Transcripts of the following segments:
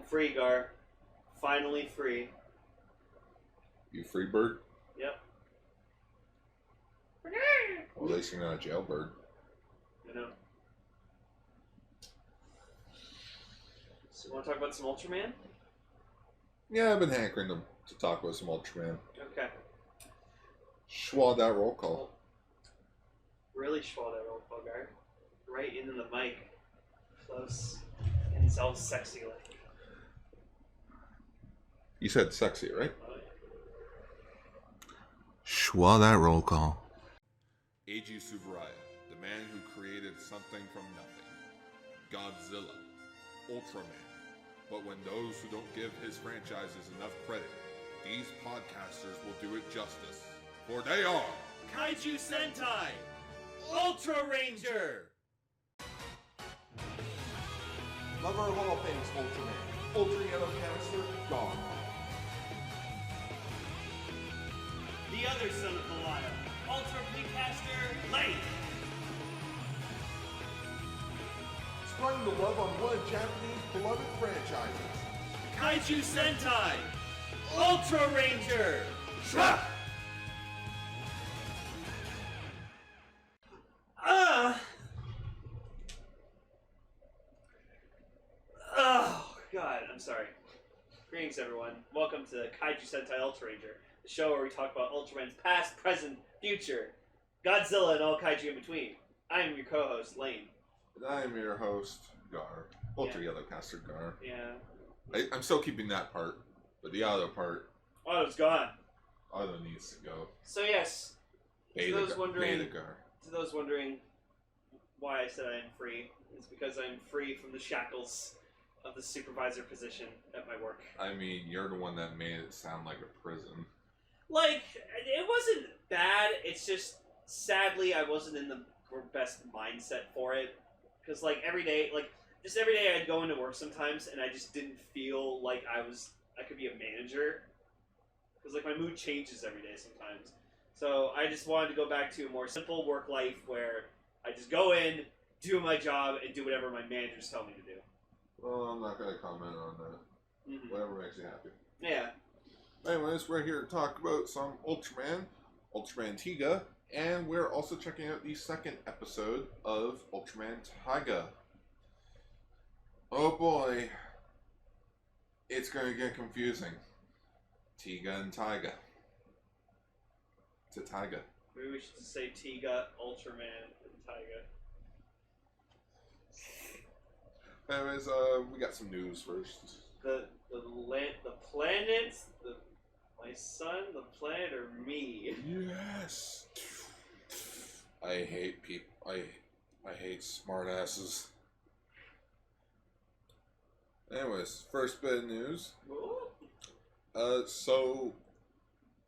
free, Gar. Finally free. You free bird? Yep. Well, at least you're not a jailbird. I know. So you want to talk about some Ultraman? Yeah, I've been hankering to talk about some Ultraman. Okay. Schwa that roll call. Really schwa that roll call, Gar. Right into the mic. Close. And so sexy like. You said sexy, right? Oh, Schwa that roll call. Eiji Tsuburaya, the man who created something from nothing. Godzilla. Ultraman. But when those who don't give his franchises enough credit, these podcasters will do it justice. For they are Kaiju Sentai Ultraranger. Love our Hall of Fame's Ultraman. Ultra Yellow Canister, gone. The other son of Goliath, Ultra-Casters Gar and Lane. Spreading the love on one of Japanese beloved franchises. Kaiju Sentai Ultraranger. Shra! Oh, God, I'm sorry. Greetings, everyone. Welcome to Kaiju Sentai Ultraranger, the show where we talk about Ultraman's past, present, future, Godzilla, and all kaiju in between. I am your co-host, Lane. And I am your host, Gar. Ultra-Yellow Caster Gar. Yeah. I'm still keeping that part, but the other part, Oh, it's gone. other needs to go. So, yes, Beta those wondering- Beta Gar. to those wondering why I said I am free, it's because I'm free from the shackles of the supervisor position at my work. I mean, you're the one that made it sound like a prison. Like, it wasn't bad, it's just, sadly, I wasn't in the best mindset for it. Because, like, every day I'd go into work sometimes, and I just didn't feel like I could be a manager. Because, like, my mood changes every day sometimes. So, I just wanted to go back to a more simple work life where I just go in, do my job, and do whatever my managers tell me to do. Well, I'm not going to comment on that. Mm-hmm. Whatever makes you happy. Yeah. Anyways, we're here to talk about some Ultraman, Ultraman Tiga, and we're also checking out the second episode of Ultraman Taiga. Oh boy, it's going to get confusing. Tiga and Taiga. To Taiga. Maybe we should just say Tiga, Ultraman, and Taiga. Anyways, we got some news first. The planet, my son, the planet, or me? Yes. I hate people. I hate smartasses. Anyways, first bit of news. So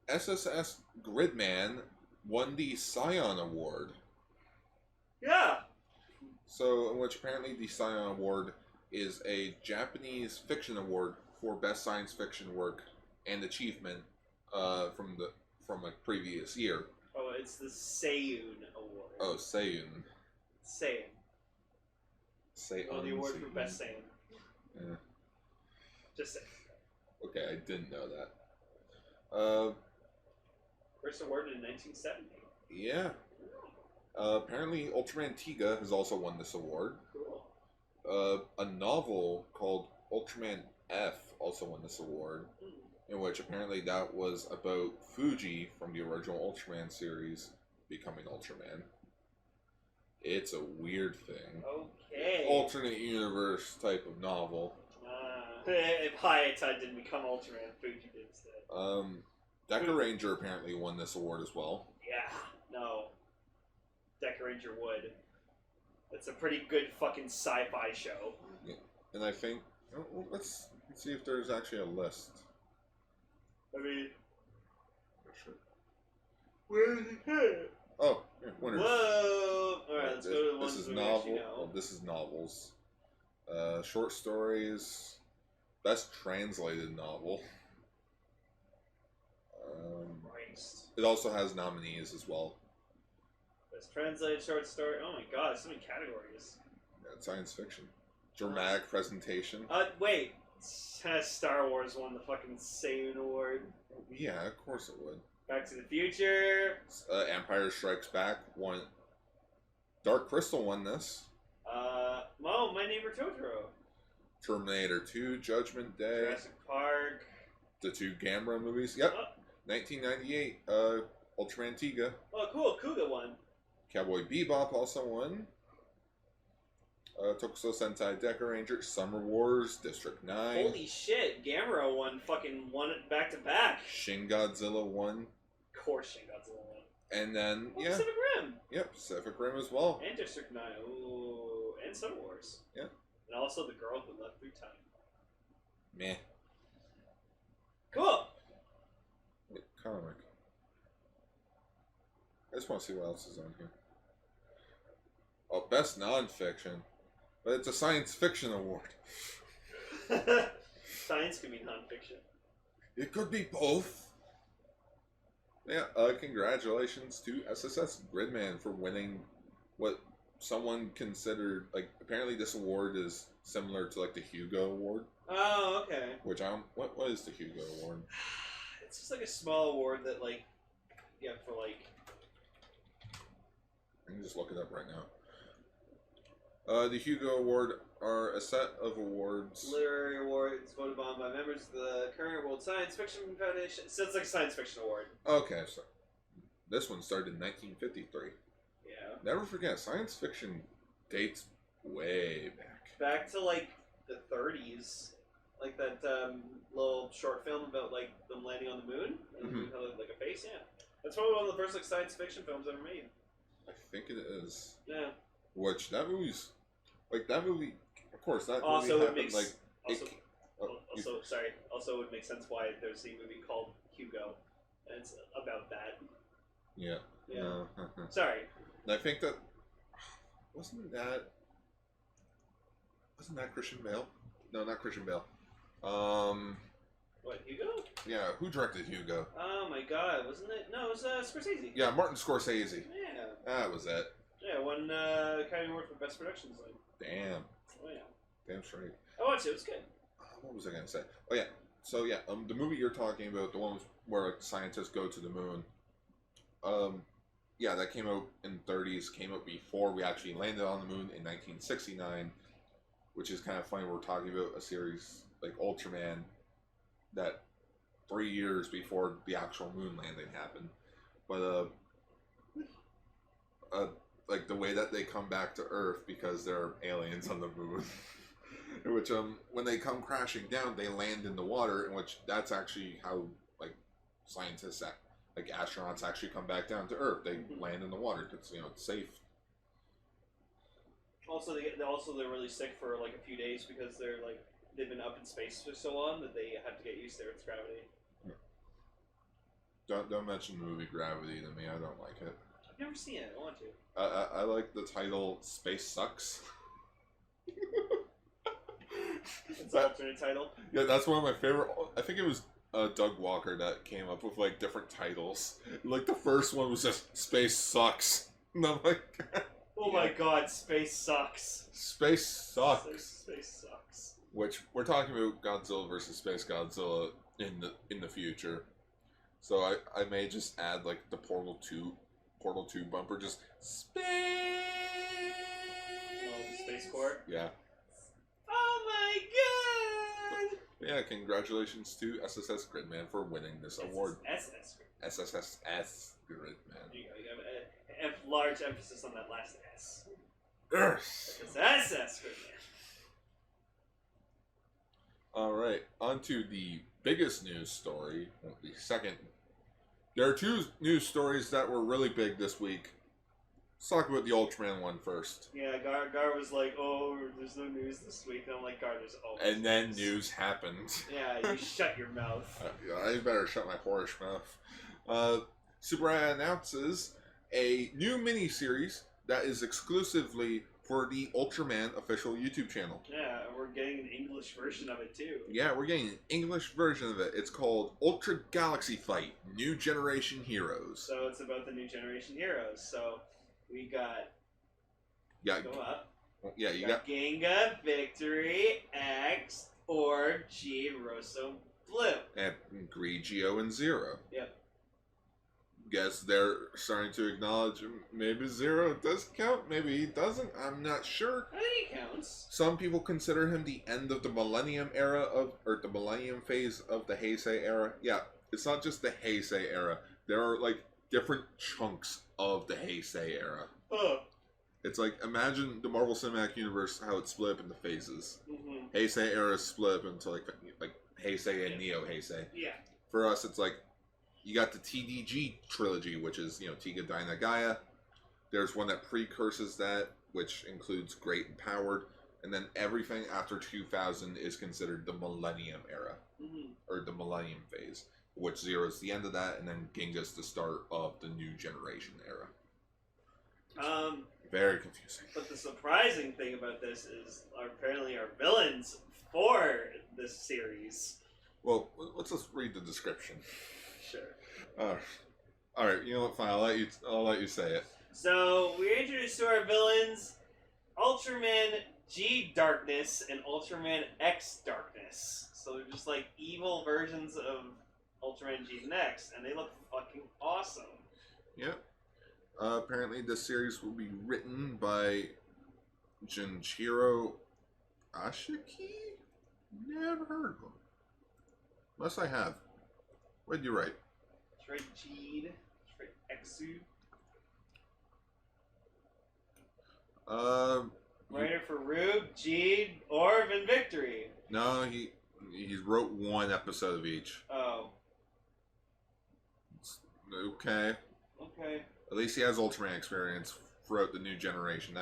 SSS Gridman won the Scion Award. Yeah. So, in which apparently the Scion Award is a Japanese fiction award for best science fiction work and achievement from a previous year. Oh, it's the Seiun Award. Oh, Seiun. Seiun. Seiun. Oh, the award for Seiun. best Seiun. Yeah. Just saying. Okay, I didn't know that. First awarded in 1970. Yeah. Apparently, Ultraman Tiga has also won this award. Cool. A novel called Ultraman F also won this award, in which apparently that was about Fuji from the original Ultraman series becoming Ultraman. It's a weird thing. Okay. Alternate universe type of novel. If Hayata didn't become Ultraman, Fuji did instead. Deca Ranger apparently won this award as well. Yeah. No. Deca Ranger would. It's a pretty good fucking sci-fi show. Yeah. And I think let's see if there's actually a list. I mean, where is it? Oh, yeah, winners. Whoa! Alright, let's go to the ones This is we novel. actually know. Well, this is novels. Short stories. Best translated novel. Christ. It also has nominees as well. Best translated short story. Oh my god, so many categories. Yeah, science fiction. Dramatic presentation. Wait. Star Wars won the fucking Seiun Award. Yeah, of course it would. Back to the Future. Empire Strikes Back won. Dark Crystal won this. Oh, My Neighbor Totoro. Terminator 2, Judgment Day. Jurassic Park. The 2 Gamera movies. Yep. Oh, 1998. Ultraman Tiga. oh, cool. Kuga won. Cowboy Bebop also won. Tokusatsu Sentai Ranger, Summer Wars, District 9. Holy shit. Gamera won it back to back. Shin Godzilla won. Of course Shin Godzilla won. And then, Oh, yeah. Pacific Rim. Yep, Pacific Rim as well. And District 9. Ooh. And Summer Wars. Yeah. And also The Girl Who Left Through Time. Meh. Cool. Wait, comic. I just want to see what else is on here. Oh, Best Non-Fiction. But it's a science fiction award. Science can be non-fiction. It could be both. Yeah, congratulations to SSS Gridman for winning what someone considered, like, apparently this award is similar to, like, the Hugo Award. Oh, okay. Which, what is the Hugo Award? It's just like a small award that, like, yeah, for, like... I can just look it up right now. The Hugo Award are a set of awards. Literary awards voted on by members of the current World Science Fiction Foundation. So it's like a science fiction award. Okay, so this one started in 1953. Yeah. Never forget, science fiction dates way back. Back to, like, the 30s. Like that little short film about, like, them landing on the moon. And the moon had, like, a face, yeah. That's probably one of the first, like, science fiction films ever made. I think it is. Yeah. Which, that movie's... Like, that movie... Of course, that Also, movie it happened, makes... like... Also, it makes sense why there's a movie called Hugo. And it's about that. Yeah. Yeah. Sorry. And I think that... Wasn't that Christian Bale? No, not Christian Bale. What, Hugo? Yeah, who directed Hugo? Oh my god, wasn't it? No, it was Scorsese. Yeah, Martin Scorsese. Yeah. That was it. Yeah, won Academy Award for Best Production Design. Damn. Oh yeah. Damn straight. I watched it, it was good. What was I gonna say? Oh yeah. So yeah, the movie you're talking about, the one where like, scientists go to the moon. Yeah, that came out in the 30s. Came out before we actually landed on the moon in 1969, which is kind of funny. We're talking about a series like Ultraman that 3 years before the actual moon landing happened. But like the way that they come back to Earth because there are aliens on the moon. Which when they come crashing down, they land in the water, in which that's actually how like scientists, like astronauts, actually come back down to Earth. They land in the water because it's safe. Also, they're really sick for like a few days because they've been up in space for so long that they have to get used to Earth's gravity. Don't mention the movie Gravity to me. I don't like it. I've never seen it. I want to. I like the title Space Sucks. It's an alternate title. Yeah, that's one of my favorite. I think it was Doug Walker that came up with like different titles. Like the first one was just Space Sucks. And I'm like, oh my god, space sucks. Space Sucks. Space sucks. Which we're talking about Godzilla versus Space Godzilla in the future. So I may just add like the Portal 2 bumper, just space. Oh, Space Corps. Yeah. Oh my god! Yeah, congratulations to SSS Gridman for winning this award. SSS Gridman. You have a large emphasis on that last S. Yes. SS Gridman. Alright, on to the biggest news story. Well, the second. There are two news stories that were really big this week. Let's talk about the Ultraman one first. Yeah, Gar was like, oh, there's no news this week. And I'm like, Gar, there's always And then news happened. Yeah, you shut your mouth. I better shut my whorish mouth. Super announces a new mini-series that is exclusively for the Ultraman official YouTube channel. Yeah, we're getting an English version of it too. Yeah, we're getting an English version of it. It's called Ultra Galaxy Fight, New Generation Heroes. So it's about the new generation heroes. So we got... Yeah, Go up. yeah, you got Genga, Victory, X, or G, Rosso, Blue. And Grigio and Zero. Yep. Guess they're starting to acknowledge maybe Zero does count, maybe he doesn't. I'm not sure. I think he counts. Some people consider him the end of the Millennium era or the Millennium phase of the Heisei era. Yeah, it's not just the Heisei era. There are like different chunks of the Heisei era. It's like, imagine the Marvel Cinematic Universe, how it's split up into phases. Heisei era is split up into like Heisei and Neo Heisei. Yeah. For us, it's like, you got the TDG trilogy, which is, Tiga, Dyna, Gaia. There's one that precurses that, which includes Great and Powered. And then everything after 2000 is considered the Millennium era. Or the Millennium phase. Which Zero is the end of that, and then Ginga's the start of the New Generation era. Very confusing. But the surprising thing about this is apparently our villains for this series. Well, let's just read the description. Sure. Alright, you know what, fine, I'll let you say it. So, we're introduced to our villains, Ultraman G Darkness and Ultraman X Darkness. So they're just like evil versions of Ultraman G and X, and they look fucking awesome. Yep. Apparently this series will be written by Junichiro Ashiki? Never heard of him. Unless I have. What did you write? Trade G, Trade Exu. Writer for Rube, G, Orb, and Victory. No, he wrote one episode of each. Oh. Okay. Okay. At least he has Ultraman experience throughout the New Generation.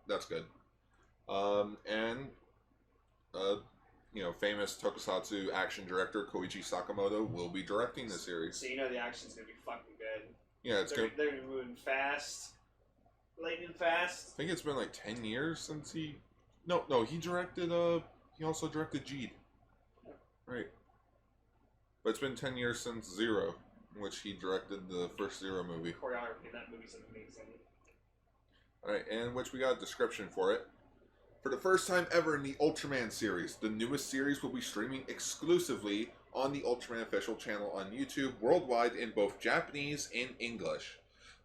That's good. Famous tokusatsu action director Koichi Sakamoto will be directing the series. So the action's gonna be fucking good. Yeah, They're moving fast. Lightning fast. I think it's been like 10 years since he... No, he directed, he also directed Jeed. Right. But it's been 10 years since Zero, in which he directed the first Zero movie. Choreography in that movie's amazing. Alright, and which we got a description for it. For the first time ever in the Ultraman series, the newest series will be streaming exclusively on the Ultraman official channel on YouTube worldwide in both Japanese and English.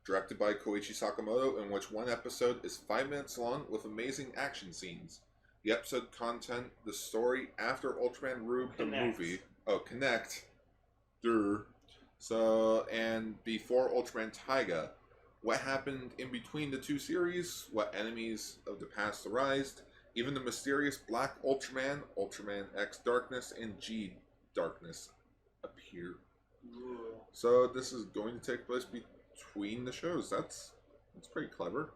Directed by Koichi Sakamoto, in which one episode is 5 minutes long with amazing action scenes. The episode content, the story after Ultraman Rube the movie. Oh, Connect. So, and before Ultraman Taiga. What happened in between the two series, what enemies of the past arised, even the mysterious Black Ultraman, Ultraman X Darkness, and G Darkness appear. Ooh. So this is going to take place between the shows. That's pretty clever.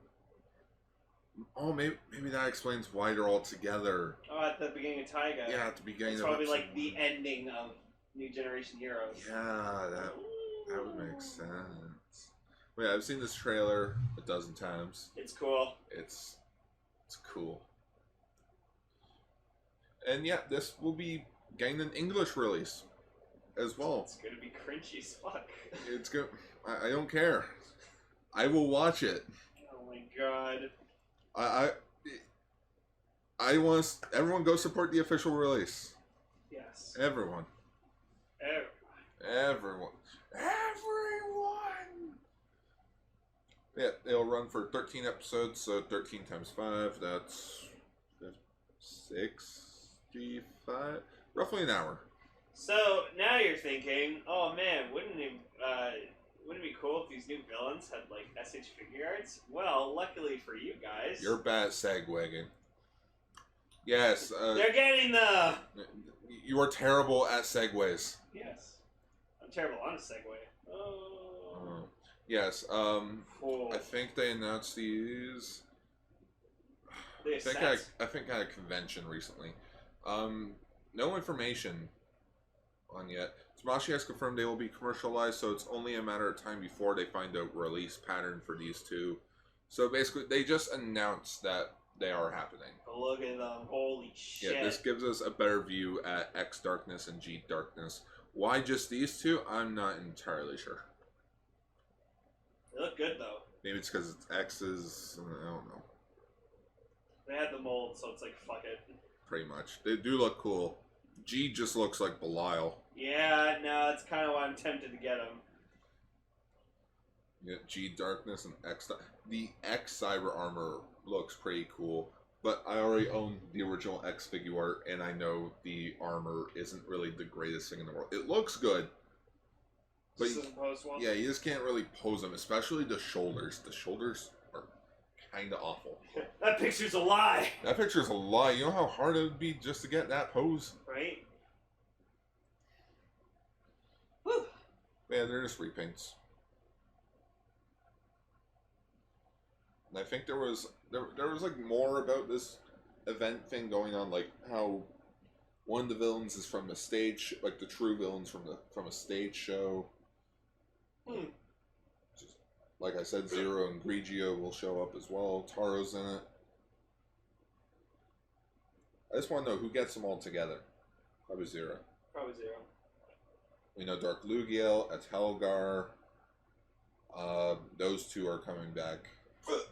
Oh, maybe that explains why they're all together. Oh, at the beginning of Taiga. Yeah, at the beginning. It's of probably episode like the ending of New Generation Heroes. Yeah, that would make sense. Wait, I've seen this trailer a dozen times. It's cool. It's cool. And yeah, this will be getting an English release as well. It's gonna be cringy as fuck. It's good. I don't care. I will watch it. Oh my god. I want everyone go support the official release. Yes. Everyone. Everyone. Yeah, it'll run for 13 episodes, so 13 times 5, that's 65, roughly an hour. So now you're thinking, oh man, wouldn't it be cool if these new villains had like SH figure arts? Well, luckily for you guys, You're bad at segwagging. Yes. they're getting the. You are terrible at segues. Yes, I'm terrible on a segue. Oh. Yes. Cool. I think they announced these. They I think at a convention recently. No information on yet. Smashi has confirmed they will be commercialized, so it's only a matter of time before they find a release pattern for these two. So basically, they just announced that they are happening. Look at them! Holy shit! Yeah, this gives us a better view at X Darkness and G Darkness. Why just these two? I'm not entirely sure. They look good though. Maybe it's because it's X's. I don't know. They had the mold, so it's like fuck it. Pretty much. They do look cool. G just looks like Belial. Yeah, no, that's kind of why I'm tempted to get him. Yeah, G Darkness and X. The X Cyber Armor looks pretty cool, but I already own the original X figure art, and I know the armor isn't really the greatest thing in the world. It looks good, but yeah, you just can't really pose them, especially the shoulders. The shoulders are kind of awful. That picture's a lie. That picture's a lie. You know how hard it would be just to get that pose? Right? Whew. Yeah, they're just repaints. And I think there was like more about this event thing going on, like how one of the villains is from a stage, like the true villains from a stage show. Just, like I said, Zero and Grigio will show up as well. Taro's in it. I just want to know who gets them all together. Probably Zero. Probably Zero. We know Dark Lugiel, Atelgar. Those two are coming back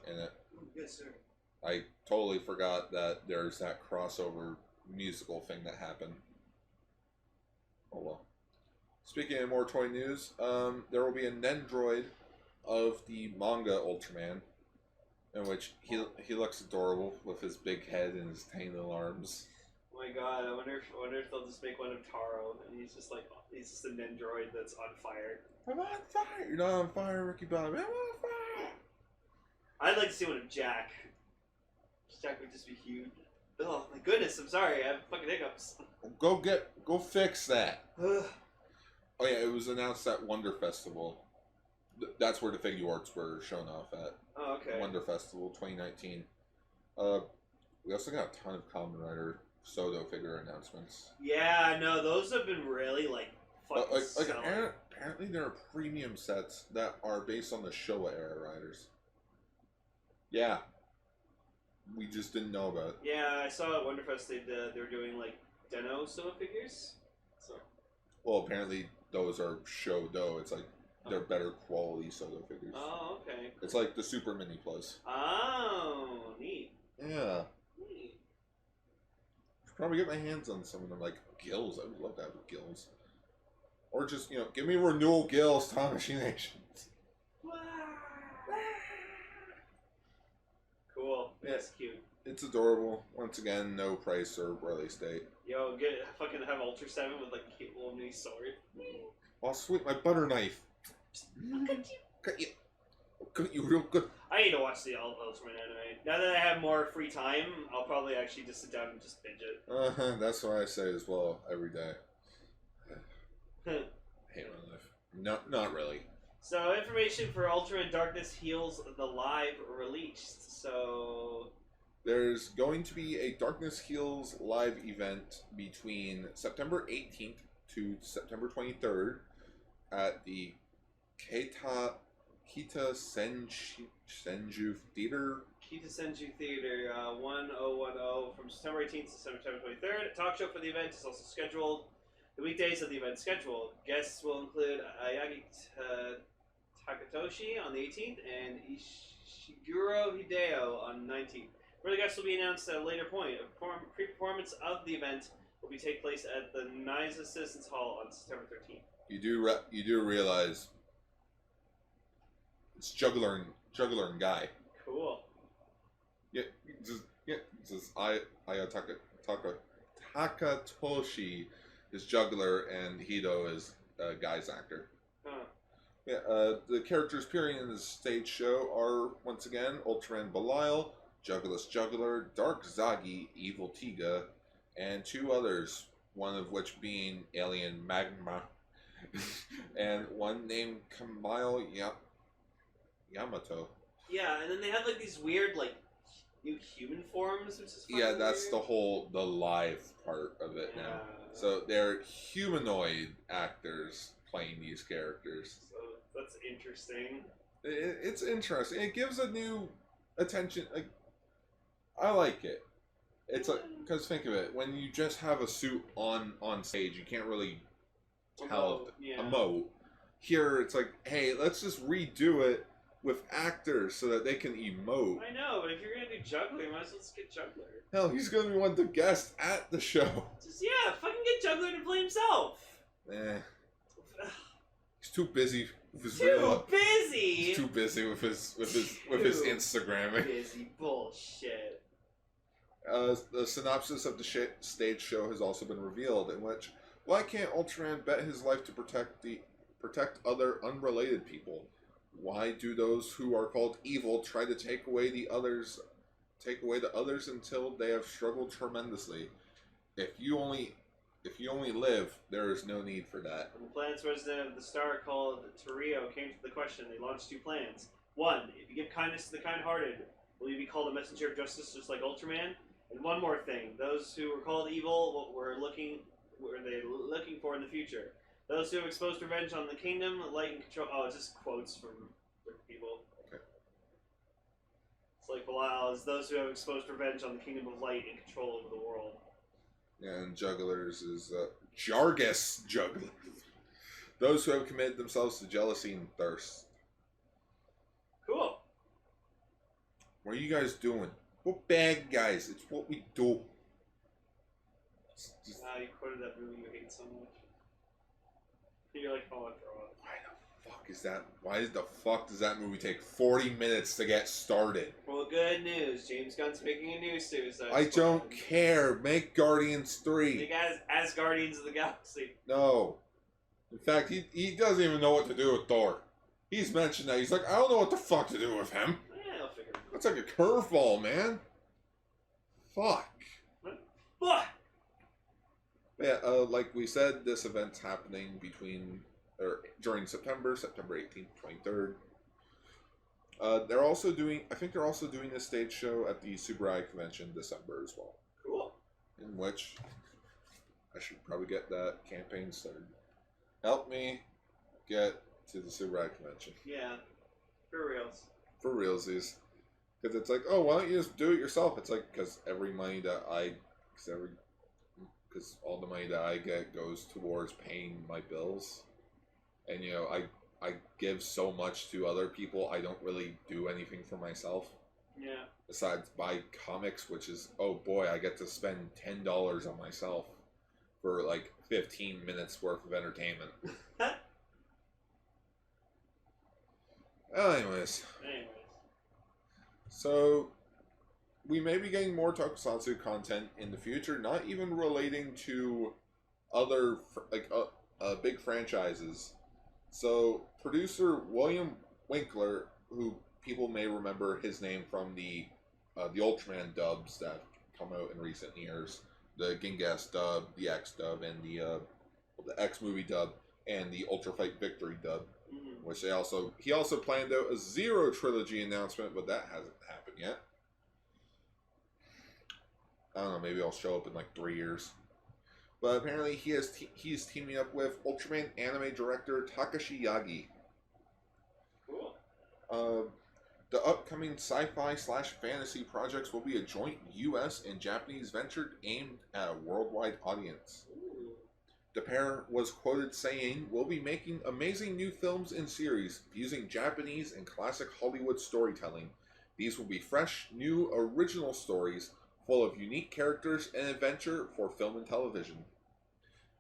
in it. Yes, sir. I totally forgot that there's that crossover musical thing that happened. Oh well. Speaking of more toy news, there will be a Nendroid of the manga Ultraman, in which he looks adorable with his big head and his tiny little arms. Oh my god, I wonder if they'll just make one of Taro, and he's just a Nendroid that's on fire. I'm on fire! You're not on fire, Ricky Bobby. I'm on fire! I'd like to see one of Jack. Jack would just be huge. Oh my goodness, I'm sorry, I have fucking hiccups. Go fix that. Oh yeah, it was announced at Wonder Festival. That's where the figure arts were shown off at. Oh, okay. Wonder Festival 2019. We also got a ton of Kamen Rider Soto figure announcements. Yeah, no, those have been really fucking selling. Apparently there are premium sets that are based on the Showa era riders. Yeah. We just didn't know about it. Yeah, I saw at Wonderfest they were doing Deno Soto figures. So. Well, apparently those are Shodo. It's like they're better quality Soto figures. Oh, okay. It's like the Super Mini Plus. Oh, neat. Yeah. Neat. Should probably get my hands on some of them, like Gills. I would love to have Gills. Or just, give me Renewal Gills, Tamashii Nation. Cool. Yeah. That's cute. It's adorable. Once again, no price or release date. Yo, fucking have Ultra 7 with a cute little mini sword. Oh, sweet, my butter knife. Cut you real good. I need to watch the Ultraman anime. Now that I have more free time, I'll probably actually just sit down and just binge it. That's what I say as well every day. I hate my life. Not really. So, information for Ultraman Darkness Heals the live released. So, there's going to be a Darkness Heals live event between September 18th to September 23rd at the Kita Senju Theater. Kita Senju Theater 1010 from September 18th to September 23rd. A talk show for the event is also scheduled. The weekdays of the event scheduled. Guests will include Ayagi Takatoshi on the 18th and Ishiguro Hideo on the 19th. Further guests will be announced at a later point. A pre-performance of the event will take place at the Niza Citizens Hall on September 13th. You do realize it's Juggler and Guy. Cool. Yeah, this is Takatoshi is Juggler and Hido is Guy's actor. Huh. Yeah, the characters appearing in the stage show are, once again, Ultraman Belial, Jugglerless Juggler, Dark Zagi, Evil Tiga, and two others, one of which being Alien Magma, and one named Kamile Yamato. Yeah, and then they have these weird new human forms, which is Yeah, that's weird. the live part of it now. So they're humanoid actors playing these characters. So that's interesting. It's interesting. It gives a new attention. I like it. It's because think of it, when you just have a suit on stage, you can't really tell emote. Here, it's like, hey, let's just redo it with actors so that they can emote. I know, but if you're gonna do Juggler, you might as well just get Juggler. Hell, he's gonna be one of the guests at the show. Just fucking get himself. He's too busy with his Too busy. He's too busy with his Instagramming. Busy bullshit. The synopsis of the stage show has also been revealed, in which why can't Ultraman bet his life to protect other unrelated people? Why do those who are called evil try to take away the others until they have struggled tremendously? If you only live, there is no need for that. When the planet's resident of the star called Torrio came to the question, they launched 2 plans. 1, if you give kindness to the kind-hearted, will you be called a messenger of justice just like Ultraman? And one more thing, those who were called evil, what were they looking for in the future? Those who have exposed revenge on the kingdom, light and control. Oh, it's just quotes from people. Okay. It's like Belial is those who have exposed revenge on the kingdom of light and control over the world. And jugglers is Jargus jugglers. Those who have committed themselves to jealousy and thirst. Cool. What are you guys doing? We're bad guys. It's what we do. You quoted that movie you hate so much. You're like, oh, after all. Why the fuck does that movie take 40 minutes to get started? Well, good news. James Gunn's making a new Suicide Squad. I don't care. Make Guardians 3. You guys, as Guardians of the Galaxy. No. In fact, he doesn't even know what to do with Thor. He's mentioned that. He's like, I don't know what the fuck to do with him. Yeah, I'll figure it out. That's like a curveball, man. Fuck. What? Yeah, like we said, this event's happening during September 18th, 23rd. They're also doing this stage show at the Subaru convention December as well. Cool. In which I should probably get that campaign started. Help me get to the Subaru convention. Yeah, for reals. For realsies. Because it's like, oh, why don't you just do it yourself? It's like, because all the money that I get goes towards paying my bills. And, I give so much to other people, I don't really do anything for myself. Yeah. Besides buy comics, which is, oh boy, I get to spend $10 on myself for like 15 minutes worth of entertainment. Anyways. So, we may be getting more tokusatsu content in the future, not even relating to other big franchises. So, producer William Winkler, who people may remember his name from the Ultraman dubs that come out in recent years, the Gingas dub, the X dub, and the X movie dub, and the Ultra Fight Victory dub, which he also planned out a Zero trilogy announcement, but that hasn't happened yet. I don't know, maybe I'll show up in like 3 years. But apparently he's teaming up with Ultraman anime director Takashi Yagi. Cool. The upcoming sci-fi/fantasy projects will be a joint US and Japanese venture aimed at a worldwide audience. Ooh. The pair was quoted saying, "We'll be making amazing new films and series using Japanese and classic Hollywood storytelling. These will be fresh, new, original stories full of unique characters and adventure for film and television.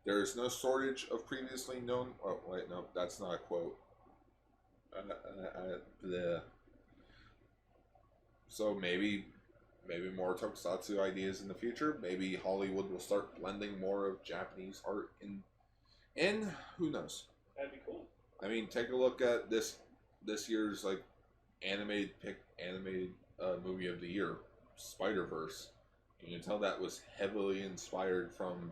There is no shortage of previously known..." Oh, wait, no, that's not a quote. So maybe more tokusatsu ideas in the future. Maybe Hollywood will start blending more of Japanese art in. And who knows? That'd be cool. I mean, take a look at this year's like animated movie of the year, Spider-Verse. You can tell that was heavily inspired from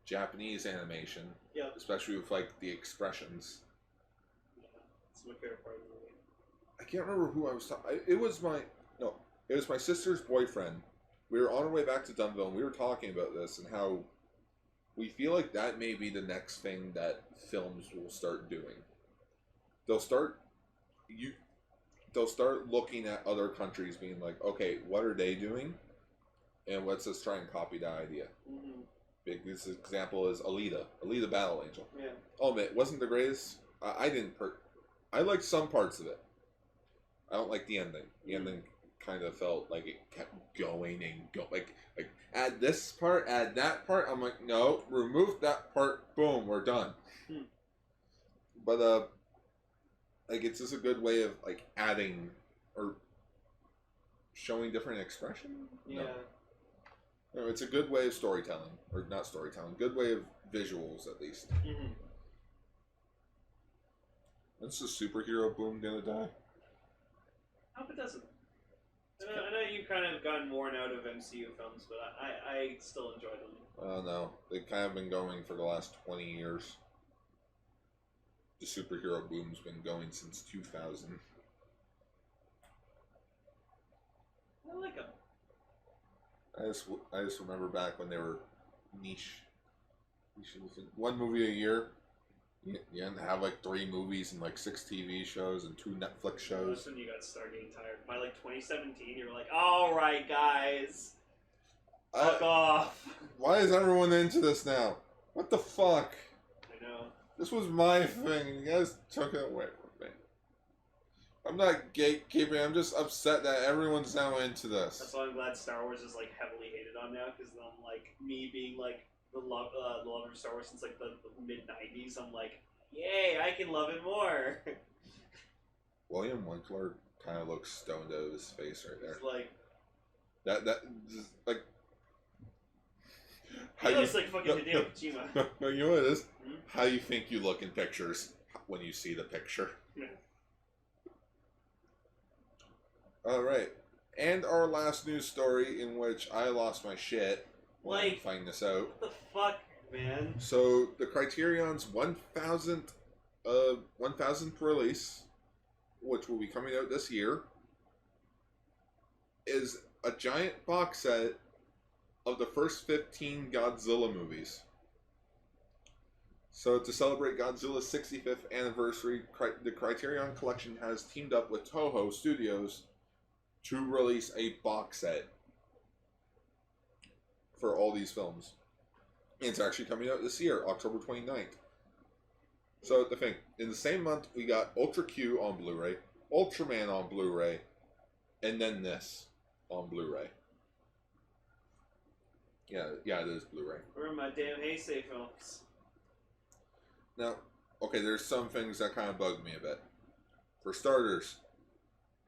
Japanese animation. Yeah. Especially with like the expressions. Yeah, it's my favorite part of the movie. I can't remember who I was talking. It was my sister's boyfriend. We were on our way back to Dunville, and we were talking about this and how we feel like that may be the next thing that films will start doing. They'll start looking at other countries, being like, okay, what are they doing, and let's just try and copy that idea. Mm-hmm. Big example is Alita Battle Angel. Yeah. Oh man, it wasn't the greatest. I liked some parts of it. I don't like the ending. The ending kind of felt like it kept going and go. Like add this part, add that part. I'm like, no, remove that part. Boom, we're done. But like it's just a good way of like adding or showing different expression. Yeah. No, it's a good way of storytelling, or not storytelling. Good way of visuals, at least. When's the superhero boom gonna die? I hope it doesn't. I know you've kind of gotten worn out of MCU films, but I still enjoy them. Oh no, they've kind of been going for the last 20 years. The superhero boom's been going since 2000. I like them. I just remember back when they were niche. One movie a year. You didn't have like 3 movies and like 6 TV shows and 2 Netflix shows. That's when you got start getting tired. By like 2017, you were like, "All right, guys, fuck off." Why is everyone into this now? What the fuck? I know. This was my thing, and you guys took it away from me. I'm not gatekeeping. I'm just upset that everyone's now into this. That's why I'm glad Star Wars is like heavily hated on now, because I'm like me being like the lover of Star Wars since like the mid '90s. I'm like, yay, I can love it more. William Winkler kind of looks stoned out of his face right there. It's like that just, like. He looks like fucking Hideo Kojima. No, you know what it is? How you think you look in pictures when you see the picture. Yeah. Alright. And our last news story in which I lost my shit when I Like, find this out. what the fuck, man? So, the Criterion's 1000th release, which will be coming out this year, is a giant box set of the first 15 Godzilla movies. So to celebrate Godzilla's 65th anniversary, the Criterion Collection has teamed up with Toho Studios to release a box set for all these films. And it's actually coming out this year, October 29th. So the thing, in the same month, we got Ultra Q on Blu-ray, Ultraman on Blu-ray, and then this on Blu-ray. Yeah, it is Blu-ray. Where are my damn Heisei films? Now, okay, there's some things that kind of bug me a bit. For starters,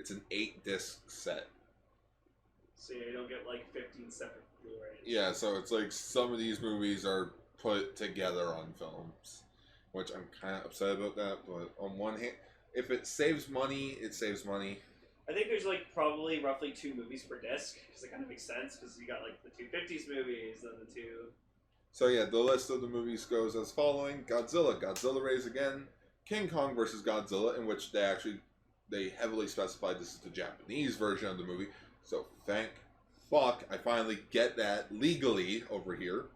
it's an 8-disc set. So you don't get like 15 separate Blu-rays. Yeah, so it's like some of these movies are put together on films, which I'm kind of upset about that. But on one hand, if it saves money, it saves money. I think there's like probably roughly 2 movies per disc, because it kind of makes sense, because you got like the 2 50s movies, then the 2... So yeah, the list of the movies goes as following: Godzilla, Godzilla Rays Again, King Kong vs. Godzilla, in which they heavily specified this is the Japanese version of the movie. So thank fuck, I finally get that legally over here.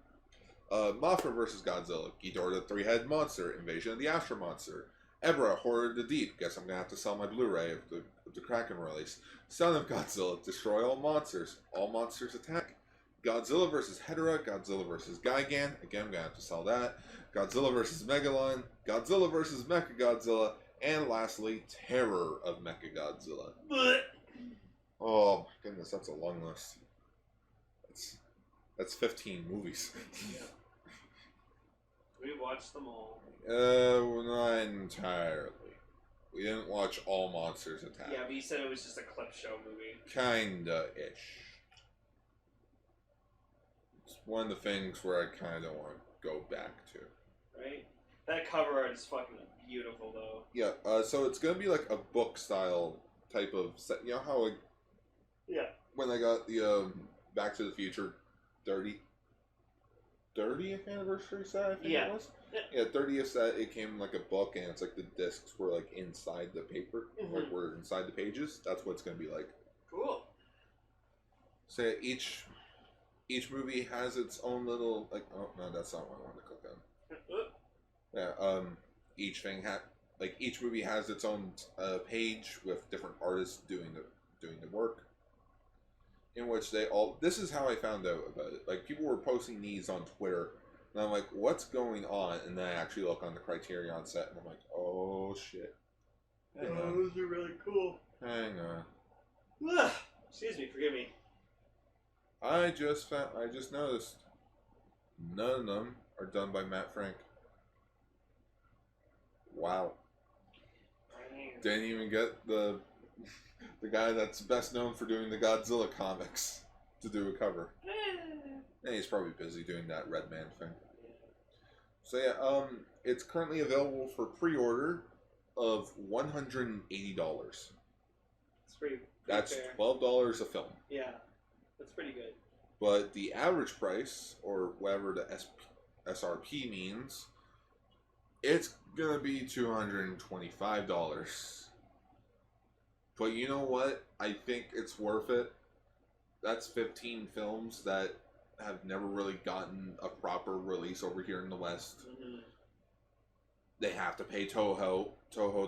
Mothra vs. Godzilla, Ghidorah the Three-Headed Monster, Invasion of the Astro Monster, Ebra, Horror of the Deep. Guess I'm gonna have to sell my Blu-ray of the Kraken release. Son of Godzilla, Destroy All Monsters, All Monsters Attack. Godzilla vs. Hedorah, Godzilla vs. Gigan. Again, I'm gonna have to sell that. Godzilla vs. Megalon, Godzilla vs. Mechagodzilla, and lastly, Terror of Mechagodzilla. Oh my goodness, that's a long list. That's 15 movies. Yeah. We watched them all. Not entirely. We didn't watch All Monsters Attack. Yeah, but you said it was just a clip show movie. Kinda-ish. It's one of the things where I kinda want to go back to. Right? That cover art is fucking beautiful, though. Yeah, so it's gonna be like a book style type of set. You know how like, Yeah. when I got the Back to the Future 30th anniversary set, I think Yeah. it was? Yeah, 30th set, it came in like a book, and it's like the discs were like inside the paper, like were inside the pages. That's what it's gonna be like. Cool. So yeah, each movie has its own little like. Oh no, that's not what I wanted to click on. Yeah, each movie has its own page with different artists doing the work. In which this is how I found out about it. Like, people were posting these on Twitter, and I'm like, what's going on? And then I actually look on the Criterion set, and I'm like, oh shit. Hang on. Those are really cool. Hang on. Excuse me, forgive me. I just noticed none of them are done by Matt Frank. Wow. Didn't even get the guy that's best known for doing the Godzilla comics to do a cover. And he's probably busy doing that Red Man thing. So yeah, it's currently available for pre-order of $180. It's pretty That's fair. $12 a film. Yeah, that's pretty good. But the average price, or whatever the SRP means, it's gonna be $225. But you know what? I think it's worth it. That's 15 films that have never really gotten a proper release over here in the West. Mm-hmm. They have to pay Toho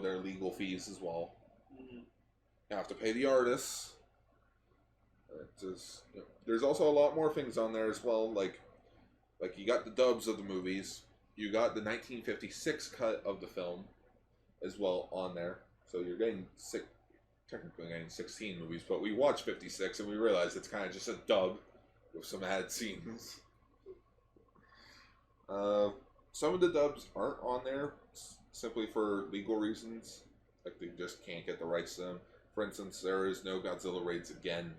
their legal fees as well. Mm-hmm. You have to pay the artists. There's also a lot more things on there as well, like you got the dubs of the movies, you got the 1956 cut of the film as well on there. So you're getting technically getting 16 movies, but we watched 56 and we realized it's kind of just a dub with some added scenes. Some of the dubs aren't on there simply for legal reasons, like they just can't get the rights to them. For instance, there is no Godzilla Raids Again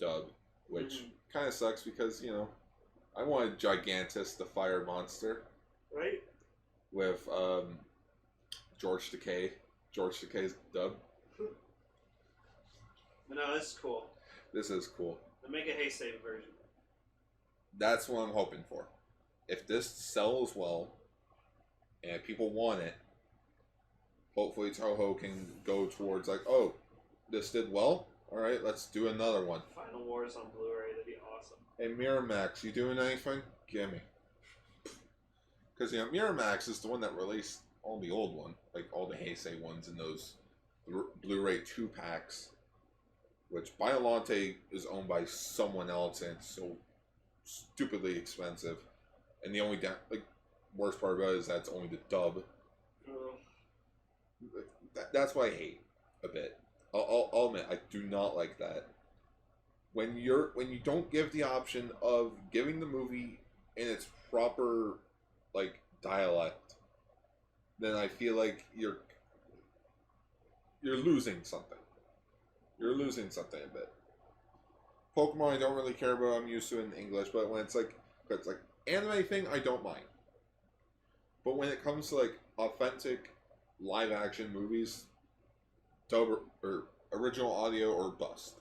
dub, which kind of sucks because, you know, I wanted Gigantus the Fire Monster. Right? With George Takei's dub. But no, this is cool. This is cool. They make a Heisei version. That's what I'm hoping for. If this sells well, and people want it, hopefully Toho can go towards like, oh, this did well? Alright, let's do another one. Final Wars on Blu-ray, that'd be awesome. Hey, Miramax, you doing anything? Gimme. Because, you know, Miramax is the one that released all the old one, like all the Heisei ones in those Blu-ray 2-packs, which Biollante is owned by someone else and it's so stupidly expensive. And the only worst part about it is that's only the dub. That's what I hate a bit. I'll admit, I do not like that. When you don't give the option of giving the movie in its proper dialect, then I feel like you're losing something. You're losing something a bit. Pokemon I don't really care about, I'm used to it in English, but when it's anime thing, I don't mind. But when it comes to authentic live action movies, dub or original audio or bust.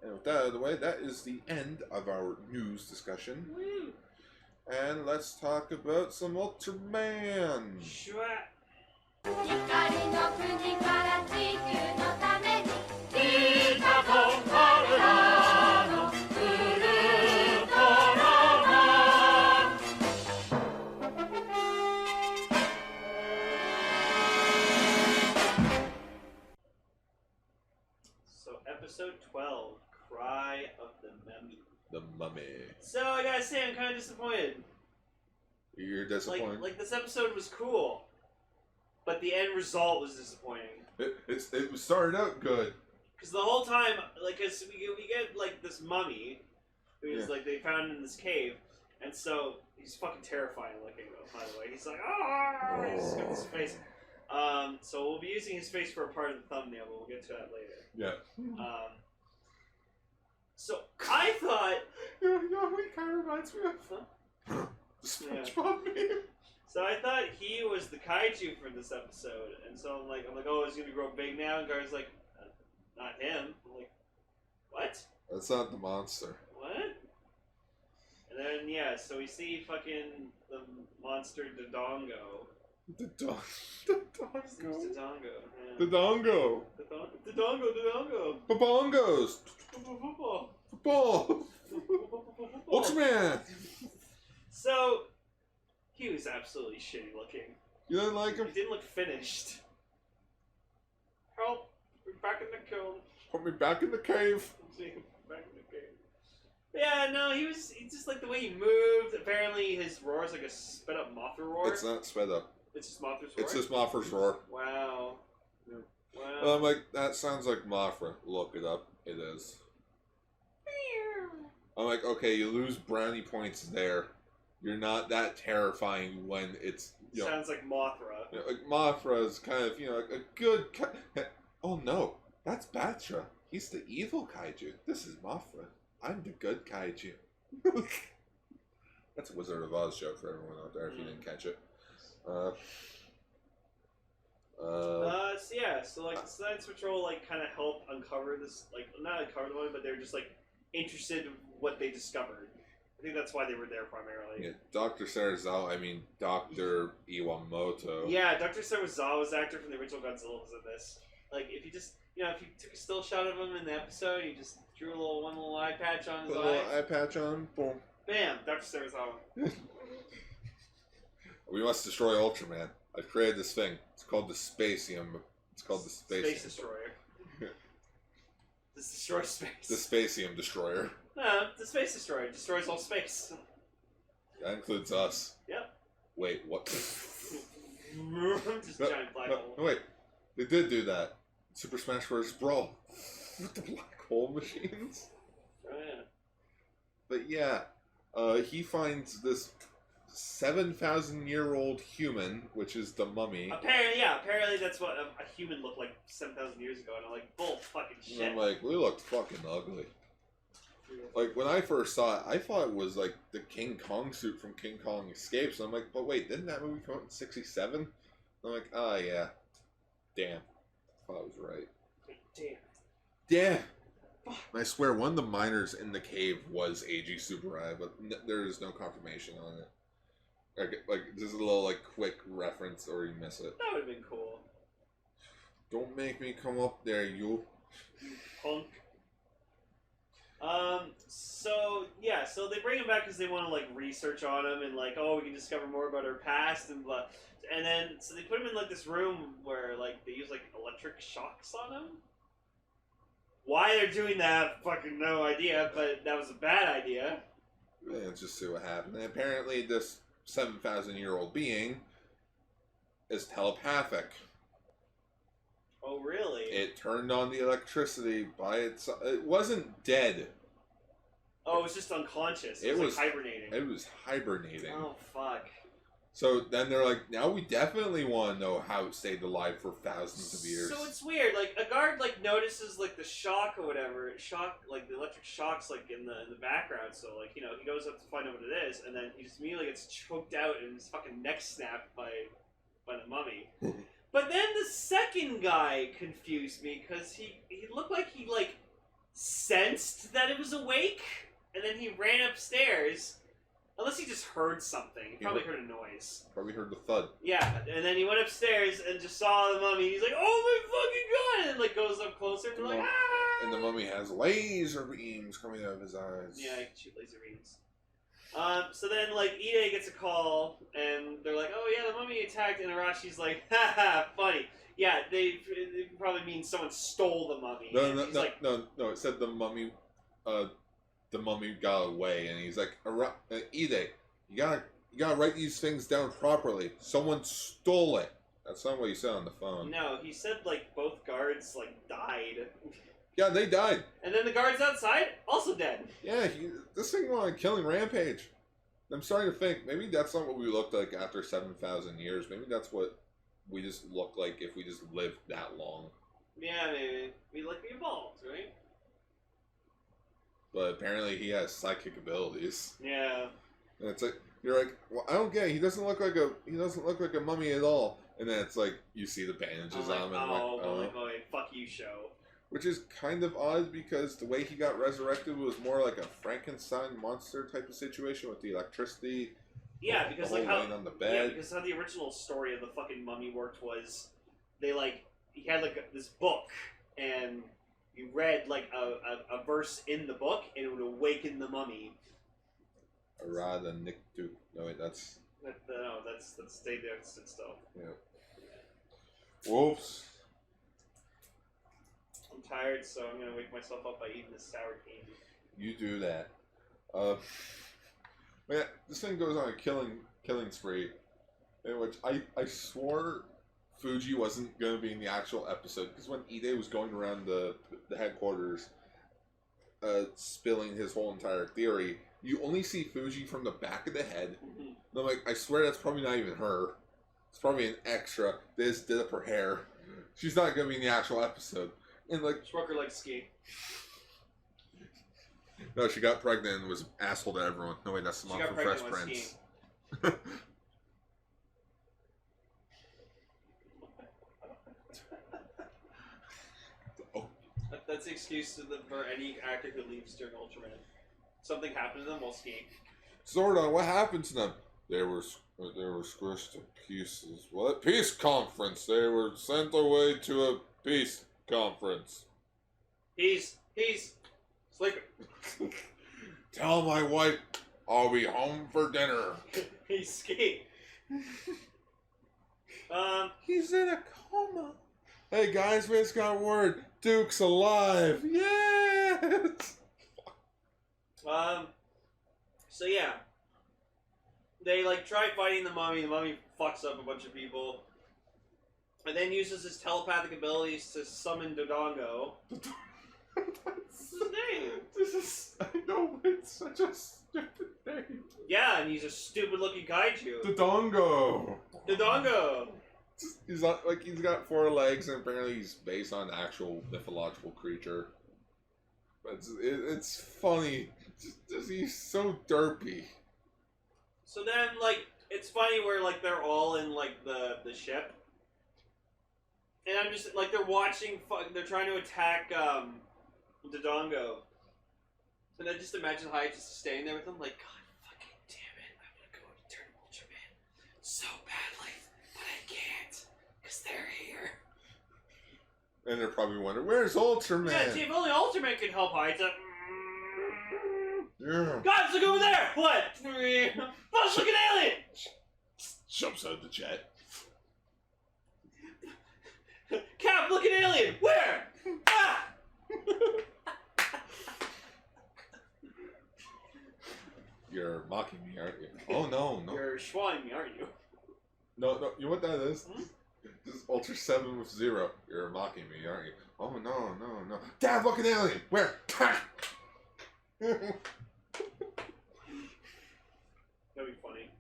And with that out of the way, that is the end of our news discussion. Woo! And let's talk about some Ultraman. Sure. 光の国から地球のために北とカルラのウルトラマン So, episode 12, Cry of the Mummy. The Mummy. So, I gotta say, I'm kind of disappointed. You're disappointed? Like this episode was cool, but the end result was disappointing. It started out good. Because the whole time, cause we get, this mummy, who's, they found in this cave, and so, he's fucking terrifying looking, by the way. He's like, ah! He's got this face. So we'll be using his face for a part of the thumbnail, but we'll get to that later. Yeah. So, I thought... You know what he kind of reminds me of? Huh? The SpongeBob meme. So I thought he was the kaiju for this episode, and so I'm like, oh, he's gonna grow big now, and Gar's like, not him. I'm like, what? That's not the monster. What? And then so we see fucking the monster Dodongo. The Dongo. Dodongo. The Dongo. Dodongo. Babongos. Football. Ultraman. So he was absolutely shitty looking. You didn't like him? He didn't look finished. Help! We're back in the kiln. Put me back in the cave. Back in the cave. Yeah, no, he just like the way he moved. Apparently his roar is like a sped up Mothra roar. It's not sped up. It's just Mothra's roar? It's just Mothra's roar. Wow. Wow. And I'm like, that sounds like Mothra. Look it up. It is. I'm like, okay, you lose brownie points there. You're not that terrifying when it's, you know, sounds like Mothra. You know, like Mothra is kind of, you know, like a good. Oh no, that's Batra. He's the evil kaiju. This is Mothra. I'm the good kaiju. That's a Wizard of Oz joke for everyone out there if you didn't catch it. So like the Science Patrol like kind of help uncover this, like not uncover the one, but they're just like interested in what they discovered. I think that's why they were there primarily. Yeah, Dr. Sarazawa, I mean Dr. Iwamoto. Yeah, Dr. Sarazawa's actor from the original Godzilla was in this. Like if you just, you know, if you took a still shot of him in the episode, you just drew one little eye patch on his Put a eye. little eye patch on, boom. Bam, Dr. Sarazawa. We must destroy Ultraman. I've created this thing. It's called the Spacium. It's called the Space Destroyer. This destroys space. The Spacium Destroyer. No, the Space Destroyer destroys all space. That includes us. Yep. Wait, what? Just giant black hole. No, wait. They did do that. Super Smash Bros. Brawl. With the black hole machines. Oh, yeah. But yeah, he finds this 7,000-year-old human, which is the mummy. Apparently that's what a human looked like 7,000 years ago, and I'm like, bull fucking shit. And I'm like, we looked fucking ugly. Like, when I first saw it, I thought it was like the King Kong suit from King Kong Escapes. And I'm like, but wait, didn't that movie come out in 67? I'm like, oh yeah. Damn. I thought I was right. Damn. Yeah. I swear, one of the miners in the cave was AG Supereye, but there is no confirmation on it. Like, this is a little, like, quick reference, or you miss it. That would have been cool. Don't make me come up there, you. Punk. So they bring him back because they want to, like, research on him, and, like, oh, we can discover more about her past, and blah. And then, so they put him in, like, this room where, like, they use, like, electric shocks on him. Why they're doing that, fucking no idea, but that was a bad idea. Let's just see what happened. And apparently this 7,000-year-old being is telepathic. Oh, really? It turned on the electricity by itself. It wasn't dead. Oh, it was just unconscious. It was like hibernating. It was hibernating. Oh, fuck. So then they're like, now we definitely want to know how it stayed alive for thousands of years. So it's weird. Like, a guard, like, notices, like, the shock or whatever. Like, the electric shock's, like, in the background. So, like, you know, he goes up to find out what it is, and then he just immediately gets choked out and his fucking neck snapped by the mummy. But then the second guy confused me, because he looked like he, like, sensed that it was awake, and then he ran upstairs. Unless he just heard something. He probably heard a noise. Probably heard the thud. Yeah, and then he went upstairs and just saw the mummy. He's like, oh my fucking god! And, like, goes up closer, and they're like, ah! And the mummy has laser beams coming out of his eyes. Yeah, he can shoot laser beams. So then, like, Ide gets a call, and they're like, oh yeah, the mummy attacked, and Arashi's like, haha, funny. Yeah, they probably mean someone stole the mummy. No, it said the mummy got away, and he's like, Ide, you gotta write these things down properly. Someone stole it. That's not what he said on the phone. No, he said, like, both guards, like, died. Yeah, they died. And then the guards outside, also dead. Yeah, this thing went on a killing rampage. I'm starting to think, maybe that's not what we looked like after 7,000 years. Maybe that's what we just look like if we just lived that long. Yeah, maybe. We evolved, right? But apparently he has psychic abilities. Yeah. And it's like, you're like, well, I don't get it. He doesn't look like a mummy at all. And then it's like, you see the bandages on him. And boy, fuck you, show. Which is kind of odd because the way he got resurrected was more like a Frankenstein monster type of situation with the electricity. Yeah, because like how on the bed. Yeah, because how the original story of the fucking mummy worked was he had like this book and you read like a verse in the book and it would awaken the mummy. Arada Niktu. No wait, that's stay there and sit still. Yeah. Whoops. I'm tired, so I'm gonna wake myself up by eating this sour candy. You do that. Yeah, this thing goes on a killing spree. in which I swore Fuji wasn't going to be in the actual episode, because when Ide was going around the headquarters spilling his whole entire theory, you only see Fuji from the back of the head. And I'm like, I swear that's probably not even her. It's probably an extra. They just did up her hair. She's not going to be in the actual episode. And like, Schmucker likes ski. no, she got pregnant and was an asshole to everyone. No, wait, that's the mom from Fresh Prince. That's the excuse for any actor who leaves during Ultraman. Something happened to them while skiing. Zordon, what happened to them? They were squished to pieces. What? Peace conference. They were sent away to a peace conference. He's sleeping. Tell my wife I'll be home for dinner. He's skiing. He's in a coma. Hey guys, we just got word. Duke's alive. Yes. So yeah. They like try fighting the mummy fucks up a bunch of people. And then uses his telepathic abilities to summon Dodongo. What's his name? I know, it's such a stupid name. Yeah, and he's a stupid looking kaiju. Dodongo. Dodongo! He's not, like, he's got 4 legs, and apparently he's based on an actual mythological creature. But it's funny. Just he's so derpy. So then, like, it's funny where, like, they're all in, like, the ship. And I'm just, like, they're watching, they're trying to attack, Dodongo. And I just imagine Hayate just staying there with them, like, God fucking damn it, I want to go and turn Ultraman so badly, but I can't, because they're here. And they're probably wondering, where's Ultraman? Yeah, see, if only Ultraman could help Hayate. Yeah. Guys, look over there! What? Bush, look at alien! Jumps out of the jet. Cap, look at alien! Where? Ah! You're mocking me, aren't you? Oh no. You're schwang me, aren't you? No, you know what that is? This is Ultra 7 with 0. You're mocking me, aren't you? Oh no. Dad, look at alien! Where? That'd be funny.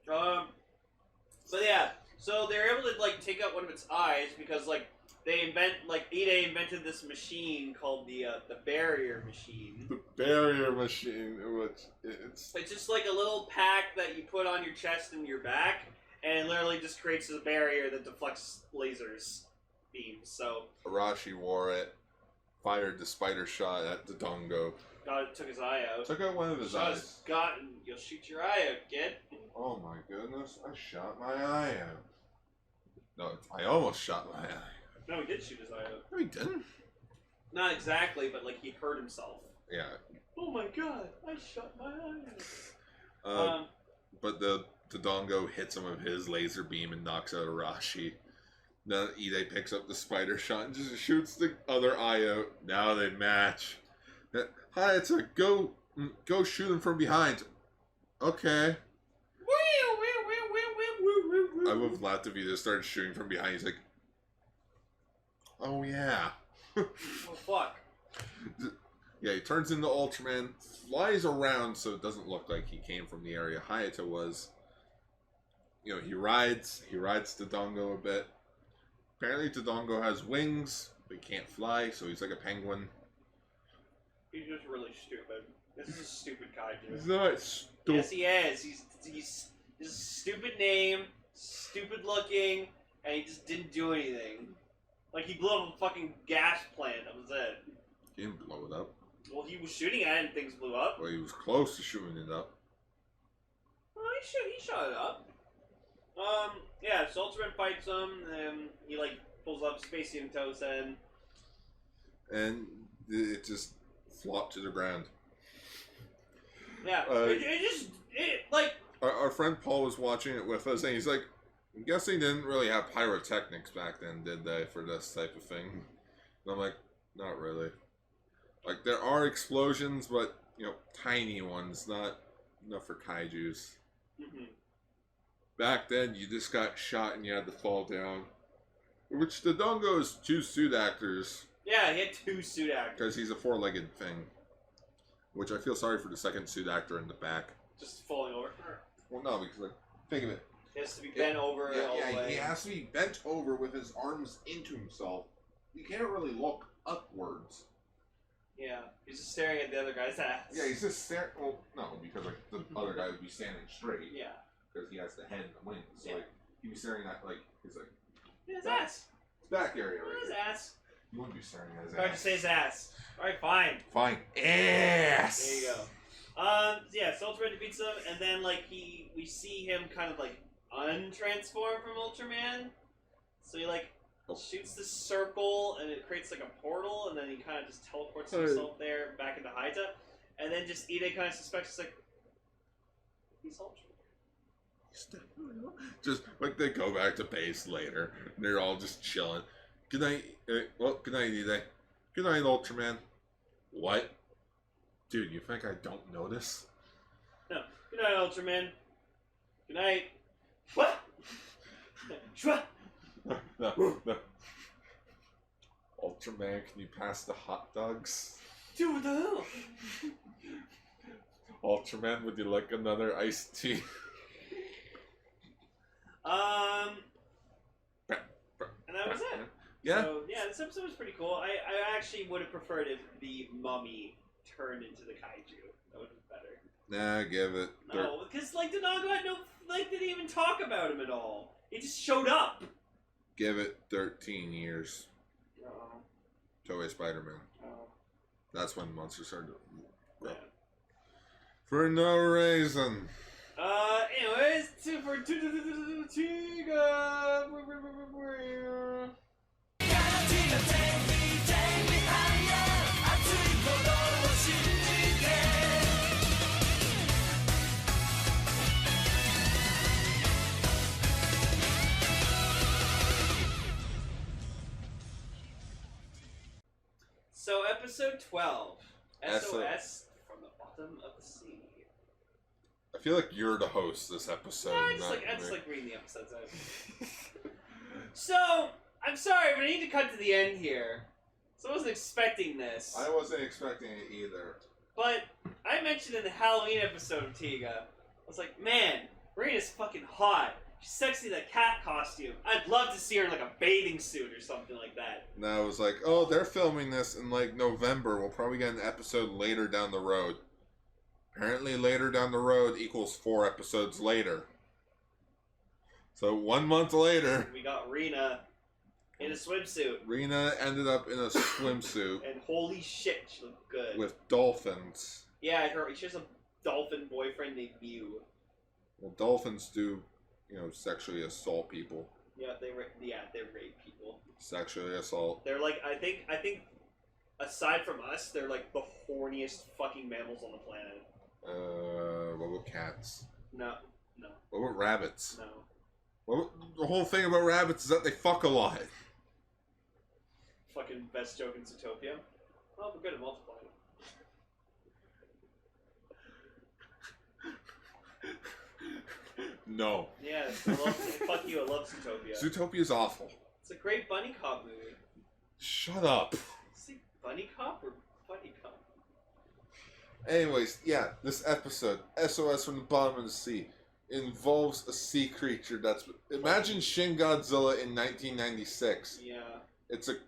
But yeah, so they're able to like take out one of its eyes because like Ide invented this machine called the barrier machine. The barrier machine, which it's just like a little pack that you put on your chest and your back, and it literally just creates a barrier that deflects lasers beams. So Arashi wore it, fired the spider shot at the Dodongo. took his eye out. Took out one of his eyes. You'll shoot your eye out, kid. Oh my goodness, I shot my eye out. No, I almost shot my eye. No, he did shoot his eye out. No, he didn't. Not exactly, but like he hurt himself. Yeah. Oh my god, I shot my eye out. But the Dodongo hits him with his laser beam and knocks out Arashi. Then Ide picks up the spider shot and just shoots the other eye out. Now they match. Hi, it's a go shoot him from behind. Okay. I would have laughed if he just started shooting from behind. He's like, oh yeah. Oh fuck. Yeah, he turns into Ultraman, flies around so it doesn't look like he came from the area Hayate was. You know, he rides Dodongo a bit. Apparently Dodongo has wings, but he can't fly, so he's like a penguin. He's just really stupid. This is a stupid kaiju. He's not stupid. Yes, he is. He's a stupid name, stupid looking, and he just didn't do anything. Like, he blew up a fucking gas plant, that was it. He didn't blow it up. Well, he was shooting at it and things blew up. Well, he was close to shooting it up. Well, he shot it up. Yeah, so Ultraman fights him, and he, like, pulls up Spacium Tosen. And it just flopped to the ground. Yeah, like... Our friend Paul was watching it with us, and he's like, I'm guessing they didn't really have pyrotechnics back then, did they, for this type of thing? And I'm like, not really. Like, there are explosions, but, you know, tiny ones, not enough for kaijus. Mm-hmm. back then you just got shot and you had to fall down. Which the Dongo is 2 suit actors. Yeah, he had 2 suit actors. Because he's a 4-legged thing. Which I feel sorry for the second suit actor in the back. Just falling over. Well, no, because like, think of it. He has to be bent over all the way. He has to be bent over with his arms into himself. You can't really look upwards. Yeah, he's just staring at the other guy's ass. Yeah, he's just staring. Well, no, because like the other guy would be standing straight. Yeah. Because he has the head and the wings. So like he'd be staring at like his his ass. His back area, right? His ass. You wouldn't be staring at his Hard ass. to say his ass. All right, fine. Fine. Ass. There you go. Yeah, so Ultraman defeats him, and then like we see him kind of like untransform from Ultraman. So he like shoots this circle, and it creates like a portal, and then he kind of just teleports himself there back into Haita, and then just Ide kind of suspects like he's Ultraman. Just like they go back to base later, and they're all just chilling. Good night. Good night, Ide. Good night, Ultraman. What? Dude, you think I don't notice? No. Good night, Ultraman. Good night. What? Shwa. No. Ultraman, can you pass the hot dogs? Dude, what the hell? Ultraman, would you like another iced tea? And that was it. Yeah. So, yeah, this episode was pretty cool. I actually would have preferred if the mummy turned into the kaiju. That would have been better. Nah, give it. No, because, like, Donago had no, like, didn't even talk about him at all. He just showed up. Give it 13 years. No. Toei Spider-Man. No. That's when monsters started to grow. Yeah. For no reason. Anyways, for Tiga. So, episode 12. SOS from the bottom of the sea. I feel like you're the host this episode. I just like reading the episodes out. So, I'm sorry, but I need to cut to the end here. So I wasn't expecting this. I wasn't expecting it either. But I mentioned in the Halloween episode of Tiga, I was like, man, Marina's fucking hot. She's sexy in that cat costume. I'd love to see her in like a bathing suit or something like that. And I was like, oh, they're filming this in like November. We'll probably get an episode later down the road. Apparently later down the road equals 4 episodes later. So 1 month later, we got Rena in a swimsuit. Rena ended up in a swimsuit. And holy shit, she looked good. With dolphins. Yeah, she has a dolphin boyfriend named Mew. Well, dolphins do, sexually assault people. Yeah, they rape people. Sexually assault. They're like, I think, aside from us, they're like the horniest fucking mammals on the planet. What about cats? No. What about rabbits? No. The whole thing about rabbits is that they fuck a lot. Fucking best joke in Zootopia. Oh, we're good at multiplying. No. Yeah, fuck you, I love Zootopia. Zootopia's awful. It's a great bunny cop movie. Shut up. Is it bunny cop or bunny cop? Anyways, yeah, this episode, SOS from the bottom of the sea, involves a sea creature that's... Imagine Shin Godzilla in 1996. Yeah. It's a...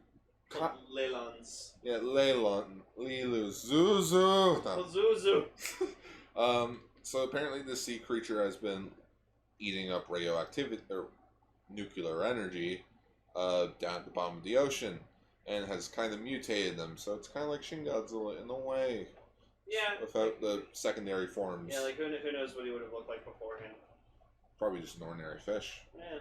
Leylons. Yeah, Leylon. Lilu. Zuzu. No. Zuzu. So apparently the sea creature has been eating up radioactivity, or nuclear energy, down at the bottom of the ocean, and has kind of mutated them. So it's kind of like Shin Godzilla in a way. Yeah. Without the secondary forms. Yeah, like who knows what he would have looked like beforehand. Probably just an ordinary fish. Yeah.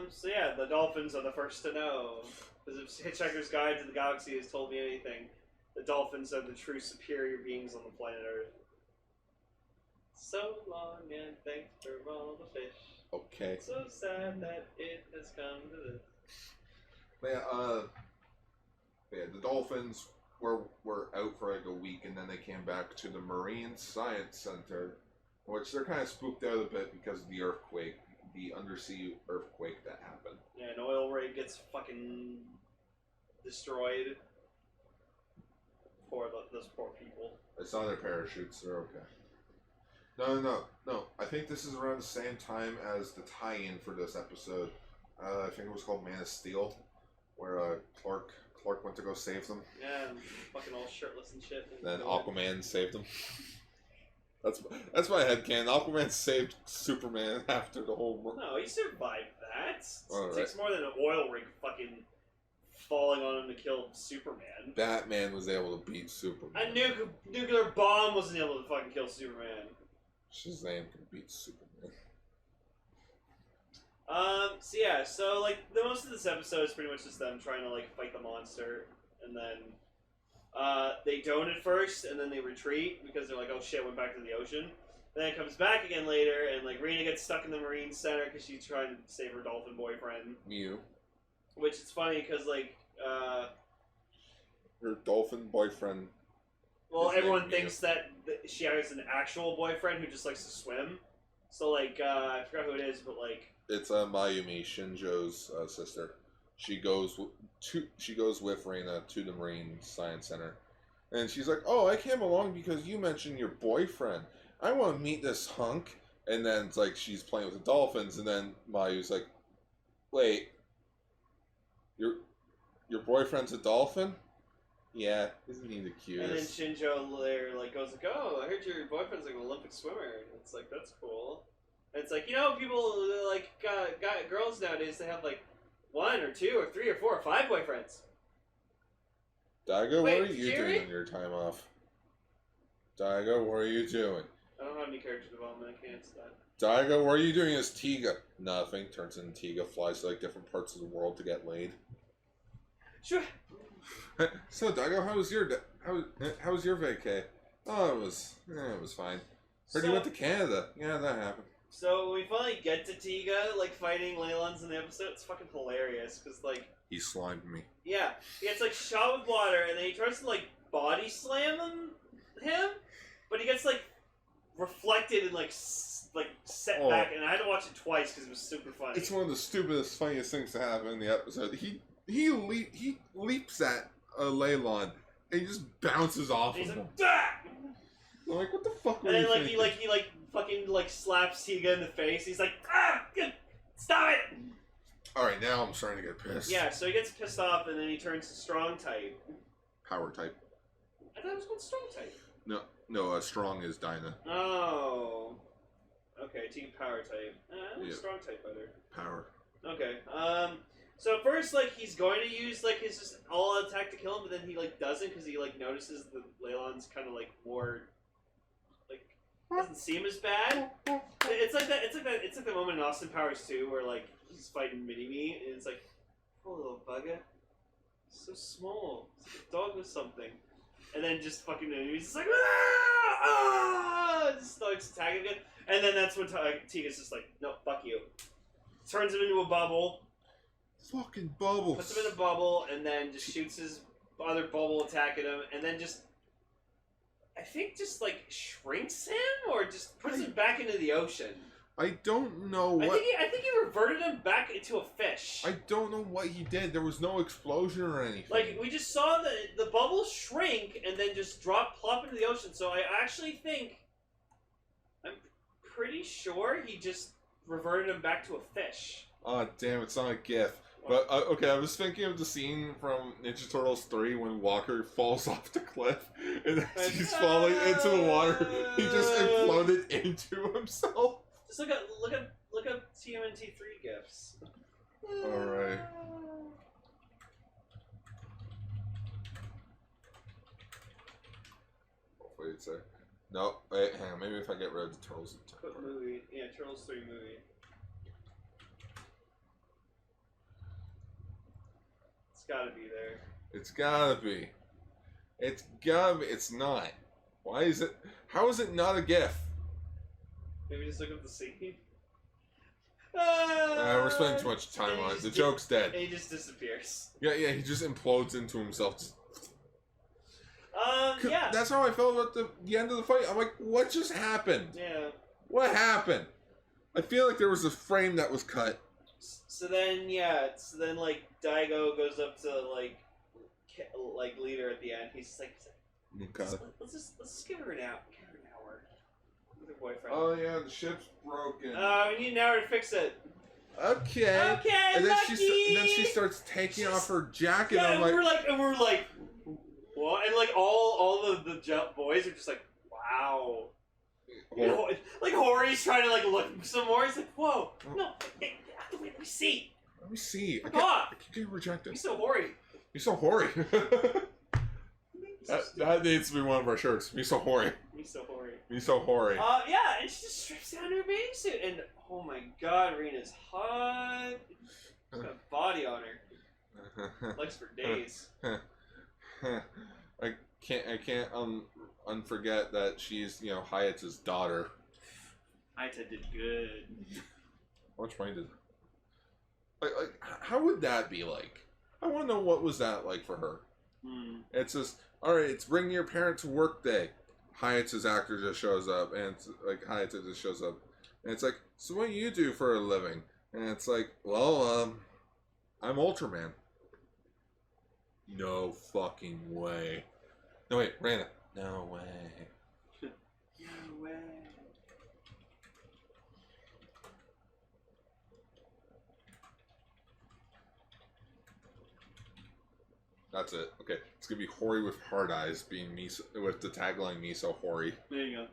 So yeah, the dolphins are the first to know. Because if Hitchhiker's Guide to the Galaxy has told me anything, the dolphins are the true superior beings on the planet Earth. So long and thanks for all the fish. Okay. So sad that it has come to this. But yeah, the dolphins were out for like a week, and then they came back to the Marine Science Center Which they're kind of spooked out a bit because of the earthquake, the undersea earthquake that happened. Yeah, an oil rig gets fucking destroyed. Those poor people. It's on their parachutes, they're okay. No. I think this is around the same time as the tie-in for this episode. I think it was called Man of Steel, where Clark went to go save them. Yeah, and fucking all shirtless and shit. And Then Aquaman saved them. That's my headcanon. Aquaman saved Superman after the whole... No, he survived that. All It takes more than an oil rig fucking falling on him to kill Superman. Batman was able to beat Superman. A nuclear bomb wasn't able to fucking kill Superman. Shazam can beat Superman. So like the most of this episode is pretty much just them trying to like fight the monster, and then they don't at first, and then they retreat because they're like, oh shit, went back to the ocean. Then it comes back again later, and like Rena gets stuck in the Marine Center because she's trying to save her dolphin boyfriend. Mew. Which is funny because like Her dolphin boyfriend. well, His everyone name, thinks that she has an actual boyfriend who just likes to swim. So like I forgot who it is, but like It's Mayumi, Shinjo's sister. She goes with Reina to the Marine Science Center, and she's like, "Oh, I came along because you mentioned your boyfriend. I want to meet this hunk." And then it's like she's playing with the dolphins, and then Mayu's like, "Wait, your boyfriend's a dolphin? Yeah, isn't he the and then cutest?" Shinjo later like goes like, oh, I heard your boyfriend's like an Olympic swimmer. And it's like that's cool. And it's like, you know, people like girls nowadays, they have like 1 or 2 or 3 or 4 or 5 boyfriends. Daigo, Wait, what are you Jerry? doing on your time off? Daigo, what are you doing? I don't have any character development. I can't answer that. Daigo, what are you doing as Tiga? Nothing. Turns into Tiga, flies to like different parts of the world to get laid. Sure. So Daigo, how was your vacay? Oh, it was fine. Heard you went to Canada. Yeah, that happened. So when we finally get to Tiga, like fighting Leylons in the episode, it's fucking hilarious because like He slimed me. yeah, he gets like shot with water and then he tries to like body slam him, but he gets like reflected and like set back, and I had to watch it twice because it was super funny. It's one of the stupidest, funniest things to happen in the episode. He leaps at a Leylon and he just bounces off And he's of like, him. "Ah!" I'm like, what the fuck were And you then like thinking? he fucking like slaps Tiga in the face. He's like, ah, stop it! All right, now I'm starting to get pissed. Yeah, so he gets pissed off and then he turns to strong type. Power type. I thought it was called strong type. No, strong is Dinah. Oh. Okay, team power type. I like Yeah. strong type better. Power. Okay. So at first, like, he's going to use, like, his just all-out attack to kill him, but then he, like, doesn't because he, like, notices the Leylon's kind of, like, more, like, doesn't seem as bad. It's like the moment in Austin Powers 2 where, like, he's fighting Mini-Me, and it's like, oh, little bugger. So small. It's like a dog with something. And then just fucking he's just like, ah! Ah! Just starts attacking again. And then that's when Tiga's just like, no, fuck you. Turns him into a bubble. Fucking bubbles. Puts him in a bubble, and then just shoots his other bubble attack at him, and then just, I think just like shrinks him, or just puts him back into the ocean. I don't know what. I think he reverted him back into a fish. I don't know what he did. There was no explosion or anything. Like, we just saw the bubble shrink and then just plop into the ocean. So I actually think, I'm pretty sure he just reverted him back to a fish. Oh, damn, it's not a GIF. But, okay, I was thinking of the scene from Ninja Turtles 3 when Walker falls off the cliff and as he's falling into the water, he just imploded into himself. Just look up TMNT3 gifs. Alright. Hopefully it's there. No, wait, hang on, maybe if I get rid of the Turtles. Put movie. Yeah, Turtles 3 movie. It's gotta be there. It's gotta be. It's gotta be. It's not. Why is it? How is it not a GIF? Maybe just look up the scene. We're spending too much time on it. The joke's dead. And he just disappears. Yeah, he just implodes into himself. Yeah. That's how I felt about the end of the fight. I'm like, what just happened? Yeah. What happened? I feel like there was a frame that was cut. So then, like, Daigo goes up to, like leader at the end. He's just like, Okay. let's just give her an hour. With her boyfriend. Oh yeah, the ship's broken. We need an hour to fix it. Okay. Okay, And then lucky. she starts taking off her jacket. Yeah, and and we're like, what? And like all the boys are just like, wow. Like Hori's trying to like look some more. He's like, whoa, no, hey, let me see. Let me see. I keep getting rejected. He's so Hori. You're so hoary. that needs to be one of our shirts. Me so hoary. Me so Hori. Me so hoary. Yeah, and she just strips down her bathing suit, and oh my god, Rena's hot. She's got a body on her. Legs for days. I can't unforget that she's, you know, Hayata's daughter. Hayata did good. How much money did? Like, how would that be like? I want to know what was that like for her. It's just, all right, it's bring your parents to work day. Hayata's actor just shows up, and it's like Hayata just shows up, and it's like, so what do you do for a living? And it's like, well, I'm Ultraman. No fucking way. No wait, Rana. No way. No way. That's it. Okay, it's gonna be Hori with hard eyes, being me with the tagline "Me so Hori." There you go.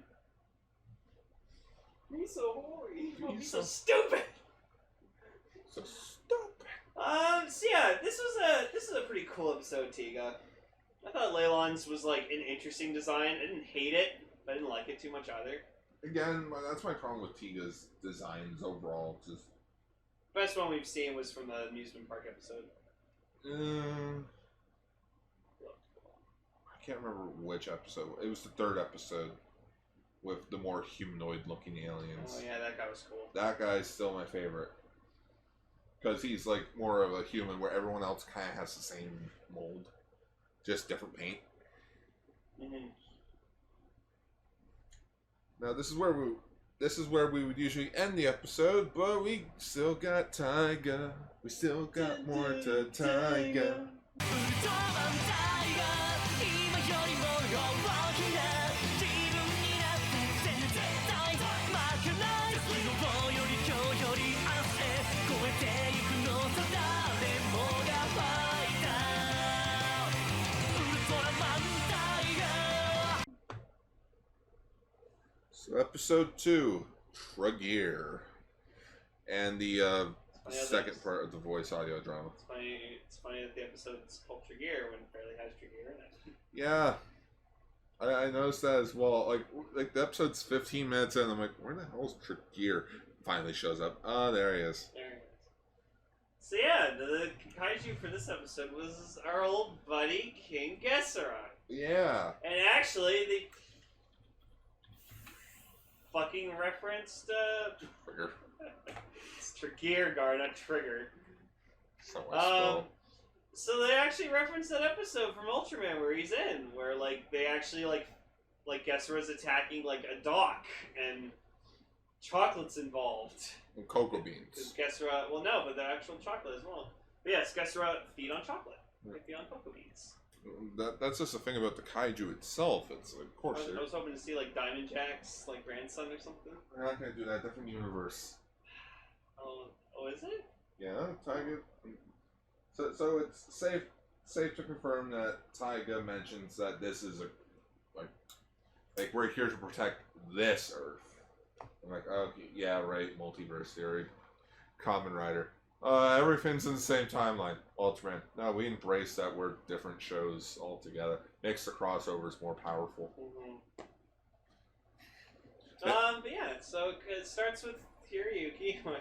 Me so Hori. Oh, me so stupid. So stupid. So yeah, this is a pretty cool episode, Tiga. I thought Leylon's was like an interesting design. I didn't hate it, but I didn't like it too much either. Again, that's my problem with Tiga's designs overall. Just Best one we've seen was from the amusement park episode. I can't remember which episode. It was the third episode with the more humanoid-looking aliens. Oh yeah, that guy was cool. That guy's still my favorite because he's like more of a human, where everyone else kind of has the same mold, just different paint. Now this is where we would usually end the episode, but we still got Taiga. We still got more to Taiga. So episode 2, Tragear, and the second part of the voice audio drama. It's funny that the episode's called Tragear when it barely has Tragear in it. Yeah, I noticed that as well. Like the episode's 15 minutes in, I'm like, where the hell is Tragear? Finally shows up. Oh, there he is. There he is. So yeah, the kaiju for this episode was our old buddy King Gesserit. Yeah. And actually, they fucking referenced Trigger. it's Tragear Gar, not Trigger. So So they actually referenced that episode from Ultraman where he's in, where like they actually like Gesserit's attacking like a dock and chocolate's involved. And cocoa beans. Because Gesserit, well no, but the actual chocolate as well. But yes, Gesserit feed on chocolate. They feed on cocoa beans. That's just the thing about the kaiju itself. It's like, of course I was hoping to see like Diamond Jack's like grandson or something. they're not gonna do that. Different universe. Oh, is it? Yeah, Taiga. So it's safe to confirm that Taiga mentions that this is like we're here to protect this Earth. I'm like, okay, yeah, right, multiverse theory, Kamen Rider. Everything's in the same timeline. Ultraman. No, we embrace that we're different shows altogether. Makes the crossovers more powerful. But yeah, so it starts with Hiroyuki when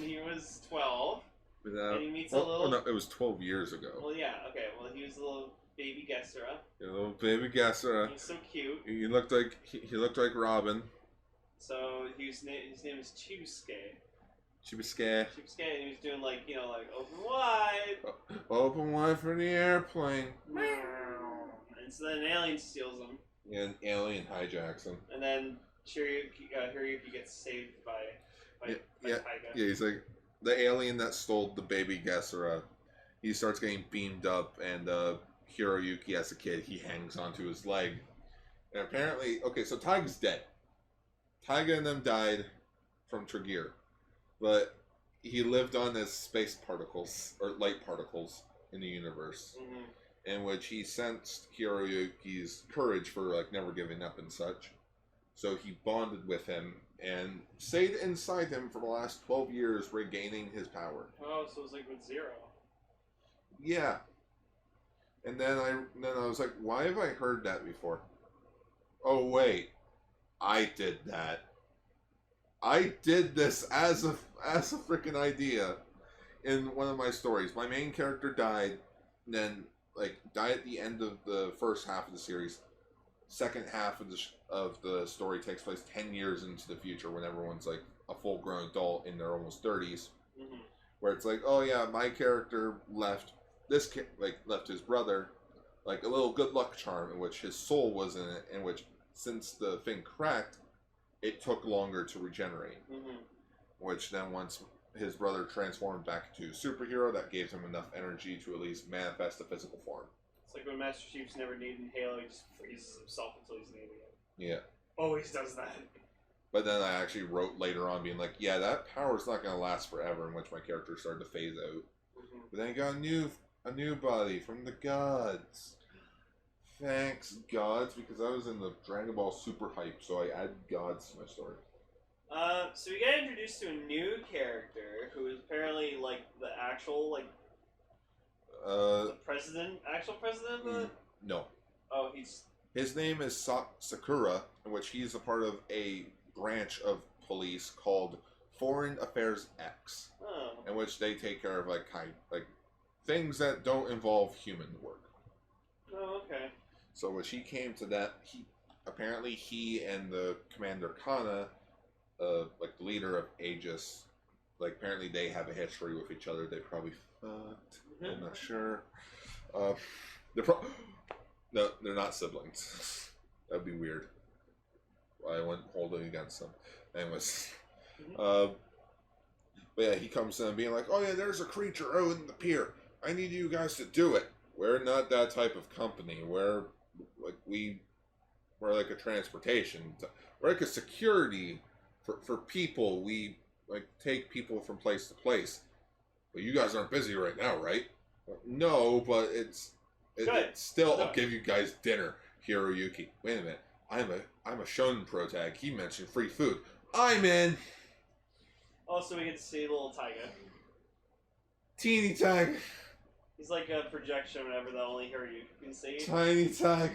he was 12. And he meets a little... Oh, no, it was 12 years ago. Well, yeah, okay. Well, he was a little baby Gesserit. A little baby Gesserit. He's so cute. He looked like Robin. So his name is Chibisuke. Chibisuke. Chibisuke, and he was doing like, like open wide. Open wide for the airplane. And so then an alien steals him. And an alien hijacks him. And then Hiroyuki gets saved by Taiga. Yeah, he's like the alien that stole the baby Gessera. He starts getting beamed up, and Hiroyuki, as a kid, he hangs onto his leg. And apparently, okay, so Taiga's dead. Taiga and them died from Trigger, but he lived on as space particles or light particles in the universe, in which he sensed Hiroyuki's courage for like never giving up and such. So he bonded with him and stayed inside him for the last 12 years, regaining his power. Oh, so it was like with Zero. Yeah. And then I was like, why have I heard that before? Oh wait, I did that. I did this as a freaking idea in one of my stories. My main character died, and then died at the end of the first half of the series. Second half of the story takes place 10 years into the future, when everyone's like a full-grown adult in their almost 30s. Where it's like, oh yeah, my character left left his brother like a little good luck charm in which his soul was in it, in which since the thing cracked, it took longer to regenerate. Which then once his brother transformed back to a superhero, that gave him enough energy to at least manifest a physical form. It's like when Master Chief's never needed in Halo, he just freezes himself until he's needed again. Yeah. Always does that. But then I actually wrote later on being like, yeah, that power's not going to last forever, in which my character started to phase out. But then I got a new body from the gods. Thanks, gods, because I was in the Dragon Ball Super hype, so I added gods to my story. So we got introduced to a new character who is apparently like the actual the actual president of the... No. Oh, his name is Sakura, in which he's a part of a branch of police called Foreign Affairs X, in which they take care of like things that don't involve human work. Oh, okay. So when she came to that, he and the Commander Kana, like the leader of Aegis, like apparently they have a history with each other. They probably fucked. I'm not sure. No, they're not siblings. That'd be weird. I wouldn't hold it against them. Anyways, but yeah, he comes in being like, "Oh yeah, there's a creature out in the pier. I need you guys to do it. We're not that type of company. We're like a transportation. We're like a security for people. We like take people from place to place. But you guys aren't busy right now, right? No, but it's still. I'll give you guys dinner, Hiroyuki. Wait a minute. I'm a shonen pro tag. He mentioned free food. I'm in. Also, we get to see little Taiga. Teeny tag. He's like a projection, whatever, that only Hiroyuki can see. Tiny tag.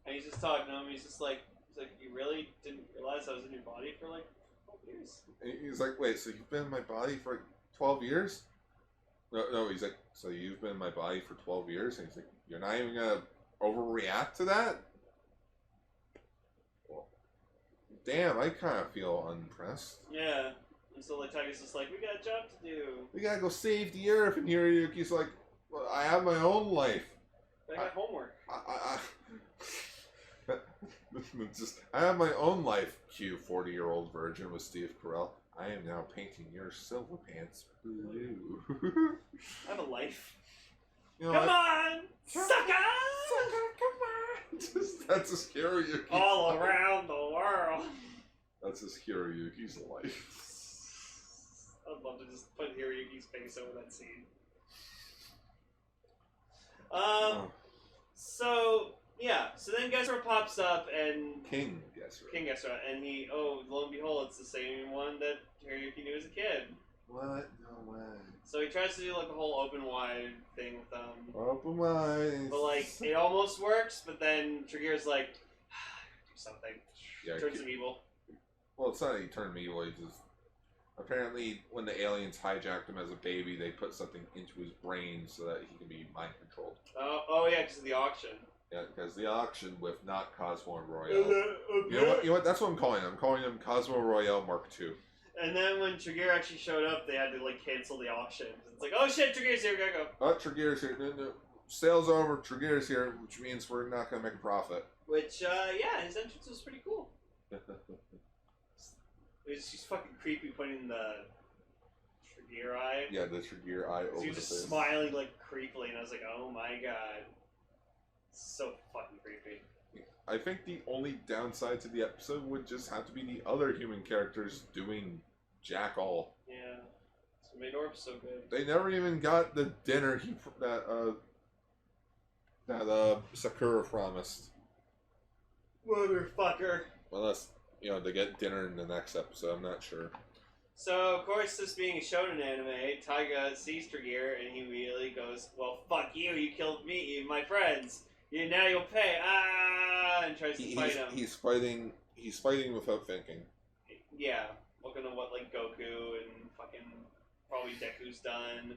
And he's just talking to him. He's like, you really didn't realize I was in your body for like 12 years? He's like, wait, so you've been in my body for like 12 years? No, he's like, so you've been in my body for 12 years? And he's like, you're not even gonna overreact to that? Well, damn, I kind of feel unimpressed. Yeah. And so like Taiga's just like, we got a job to do. We gotta go save the earth. And Hiroyuki's like, well, I have my own life. I got homework. I have my own life. Cue 40-year-old virgin with Steve Carell. I am now painting your silver pants blue. I have a life. You know, come on! Sucker! Come on! That's just Hiroyuki. All around the world. That's just Hiroyuki's life. I'd love to just put Hiroyuki's face over that scene. So yeah, so then Gessera pops up and King Gessera, and he, lo and behold, it's the same one that Hiroyuki knew as a kid. What? No way. So he tries to do like a whole open wide thing with them. Open wide. But like it almost works, but then Trigger's like, do something. Yeah, turns him evil. Well, it's not that he turned him evil. He just apparently when the aliens hijacked him as a baby, they put something into his brain so that he can be mind controlled. Oh yeah, because of the auction. Yeah, because the auction with not Cosmo Royale. You know what? That's what I'm calling him. I'm calling him Cosmo Royale Mark II. And then when Trigger actually showed up, they had to like cancel the auction. It's like, oh shit, Trigger's here, gotta go. Oh, Trigger's here. No. Sales over. Trigger's here, which means we're not gonna make a profit. Which, yeah, his entrance was pretty cool. she's fucking creepy putting the Trigger eye. Yeah, the Trigger eye over She the was just face. smiling like creepily, and I was like, oh my god. So fucking creepy. I think the only downside to the episode would just have to be the other human characters doing jack all. Yeah. So made Orb so good. They never even got the dinner that Sakura promised. Motherfucker. Unless, you know, they get dinner in the next episode, I'm not sure. So, of course, this being a shonen anime, Taiga sees Trigger and he immediately goes, well, fuck you, you killed me, my friends. Now you'll pay, and tries to fight him. He's fighting without thinking. Yeah, looking at what, like, Goku and fucking probably Deku's done.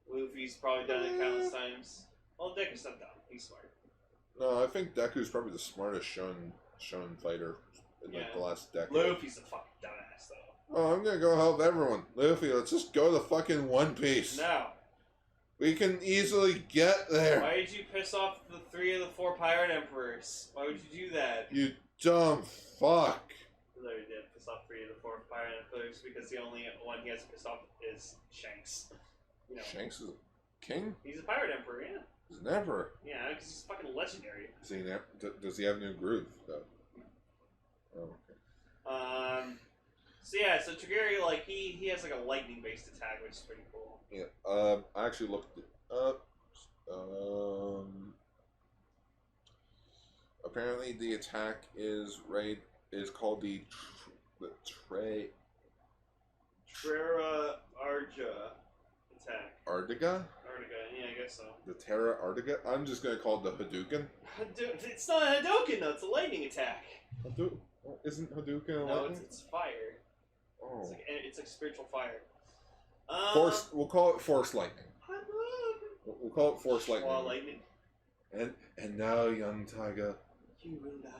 Luffy's probably done it countless times. Well, Deku's not dumb, he's smart. No, I think Deku's probably the smartest shonen fighter in like the last decade. Luffy's a fucking dumbass, though. Oh, I'm gonna go help everyone. Luffy, let's just go to fucking One Piece. No. We can easily get there. Why did you piss off the 3 of the 4 pirate emperors? Why would you do that? You dumb fuck. He literally did piss off 3 of the 4 pirate emperors because the only one he hasn't pissed off is Shanks. You know, Shanks is a king? he's a pirate emperor, yeah. He's an emperor. Yeah, because he's fucking legendary. Does he have new groove, though? Oh, okay. So yeah, so Trigger, like, he has like a lightning-based attack, which is pretty cool. Yeah, I actually looked it up. Apparently the attack is called the Trera Arja attack. Ardiga? Yeah, I guess so. The Terra Ardiga? I'm just gonna call it the Hadouken. It's not a Hadouken, though. It's a lightning attack. Isn't Hadouken a No, lightning? it's fire. Oh. It's like spiritual fire. Force. We'll call it Force Lightning. Lightning. We'll call it Force Lightning. Lightning. And now, young Taiga, You will die.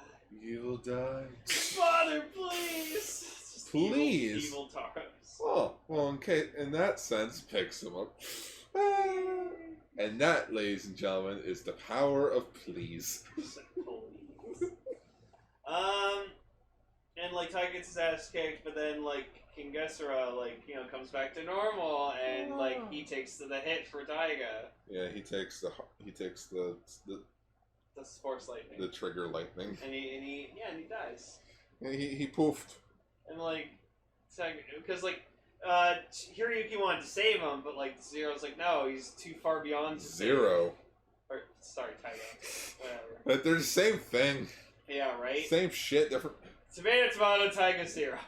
you will die. Father, please. It's just Please? Evil Taros. Oh, well, in that sense, picks him up. And that, ladies and gentlemen, is the power of please. Please. And like Taiga gets his ass kicked, but then like King Gessera, like, you know, comes back to normal, and like he takes the hit for Taiga. Yeah, he takes the The Force Lightning. the trigger lightning. And he dies. And he poofed. And like, because like, Hiroyuki wanted to save him, but like Zero's like, no, he's too far beyond. To Zero. Or sorry, Taiga. Whatever. But they're the same thing. Yeah, right. Same shit, different. Tomato, Taiga, Zero.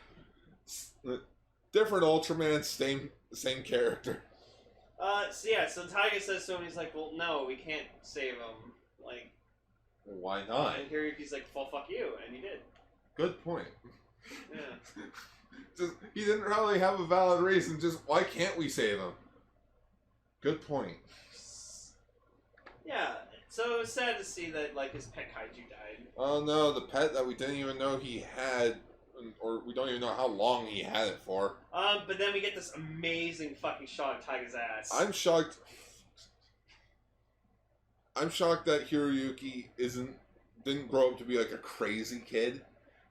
Different Ultraman, same character. So Taiga says to him, he's like, well, no, we can't save him. Like, Why not? and Hiroyuki's like, well, fuck you, and he did. Good point. Yeah. Just he didn't really have a valid reason. Just why can't we save him? Good point. Yeah. So it was sad to see that like his pet kaiju died. Oh no, the pet that we didn't even know he had, or we don't even know how long he had it for. But then we get this amazing fucking shot of Taiga's ass. I'm shocked. I'm shocked that Hiroyuki didn't grow up to be like a crazy kid.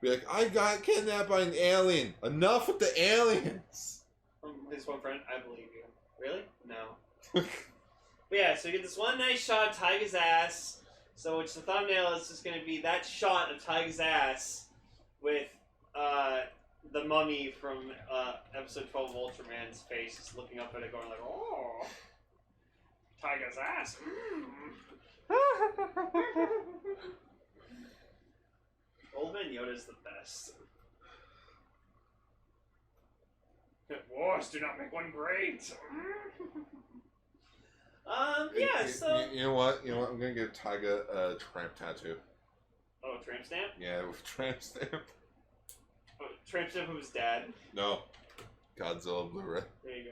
Be like, I got kidnapped by an alien. Enough with the aliens. His one friend, I believe you. Really? No. But yeah, so we get this one nice shot of Taiga's ass. So which the thumbnail is just going to be that shot of Taiga's ass with the mummy from episode 12 of Ultraman's face just looking up at it going like, oh, Taiga's ass. Old Man Yoda's the best. Wars do not make one great. Yeah, so... You know what? I'm gonna give Taiga a tramp tattoo. Oh, tramp stamp? Yeah, with tramp stamp. Oh, tramp stamp of his dad. No. Godzilla Blu-ray. There you go.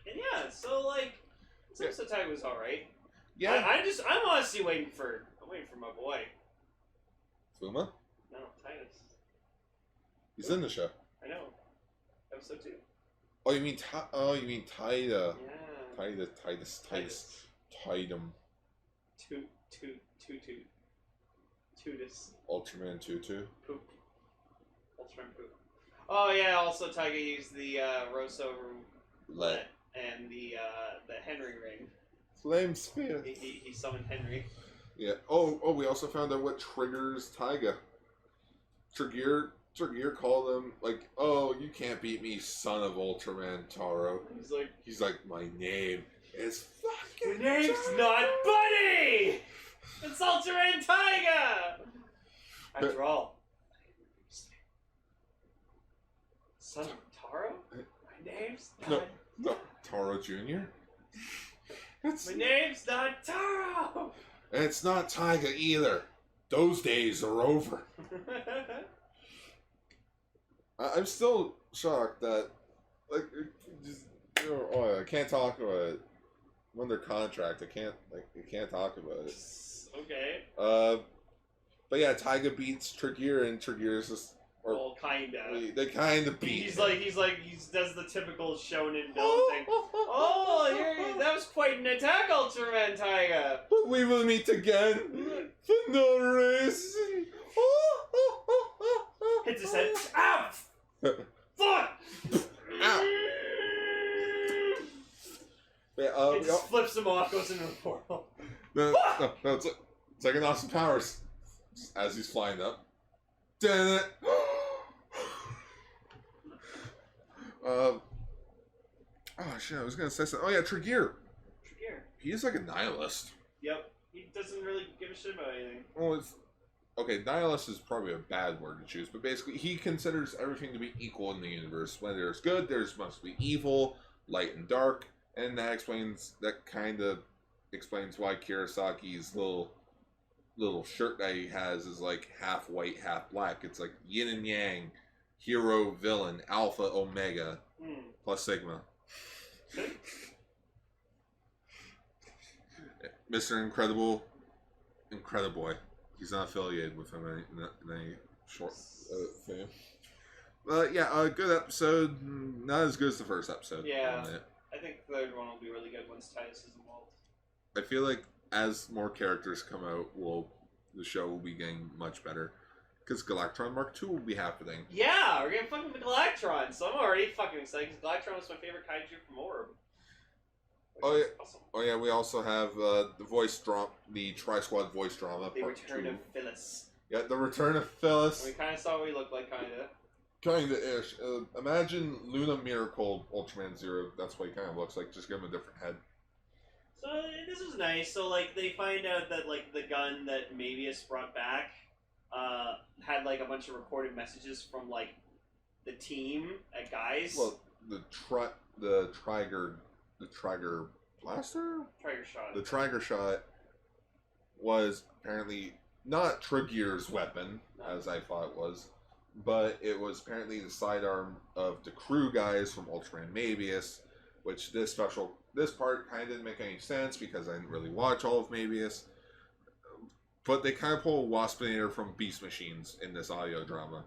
And yeah, so like, this episode Taiga was alright. Yeah. I'm honestly waiting for my boy. Fuma? No, Titus. He's in the show. I know. Episode 2. Oh, you mean Taida? Yeah. Titus. Tidum. Tutus. Ultraman Tutu. Poop. Ultraman poop. Oh yeah, also Taiga used the Rosso roulette and the Henry ring. Flame Spear. He summoned Henry. Yeah. Oh, we also found out what triggers Taiga. Tregear called him like, "Oh, you can't beat me, son of Ultraman Taro." He's like, "My name is fucking. Your name's Taro." not Buddy. It's Ultraman Taiga. After all, son of Taro. My name's not. No, Taro Jr. My name's not Taro. And it's not Taiga either. Those days are over. I'm still shocked that, like, just, I can't talk about it. I'm under contract. I can't talk about it. Okay. But yeah, Taiga beats Tregear, and Tregear's just, Well, kinda. they kind of beat. He does the typical shonen villain thing. Oh, that was quite an attack, Ultraman Taiga. But we will meet again for no reason. Hits his head. Ow! Fuck! Ow. Yeah, It just flips him off, goes into the portal. No, it's like an Austin Powers as he's flying up. Damn it! Oh shit! I was gonna say something. Oh yeah, Tregear. He's like a nihilist. Yep. He doesn't really give a shit about anything. Well, okay, nihilist is probably a bad word to choose, but basically he considers everything to be equal in the universe. When there's good, there's must be evil, light and dark, and that kind of explains why Kirasaki's little shirt that he has is like half white, half black. It's like yin and yang, hero, villain, alpha, omega, plus sigma. Mr. Incredible Boy. He's not affiliated with him in any short thing. But yeah, good episode. Not as good as the first episode. Yeah. I think the third one will be really good once Titus is involved. I feel like as more characters come out, the show will be getting much better. Because Galactron Mark II will be happening. Yeah, we're getting fucking the Galactron, so I'm already fucking excited because Galactron was my favorite kaiju from Orb. Oh yeah, awesome. Oh yeah. We also have the Tri-Squad voice drama. The part return 2. of Phyllis. Yeah, the return of Phyllis. We kind of saw what he looked like, kind of. Kinda ish. Imagine Luna Miracle Ultraman Zero. That's what he kind of looks like. Just give him a different head. So this was nice. So like they find out that like the gun that Mavius brought back had like a bunch of recorded messages from like the team at Guys. Well, the Trigger Blaster? Trigger Shot. The Trigger Shot was apparently not Tregear's weapon, as I thought it was, but it was apparently the sidearm of the crew guys from Ultraman Mavius, which this part kind of didn't make any sense because I didn't really watch all of Mavius. But they kind of pull a Waspinator from Beast Machines in this audio drama.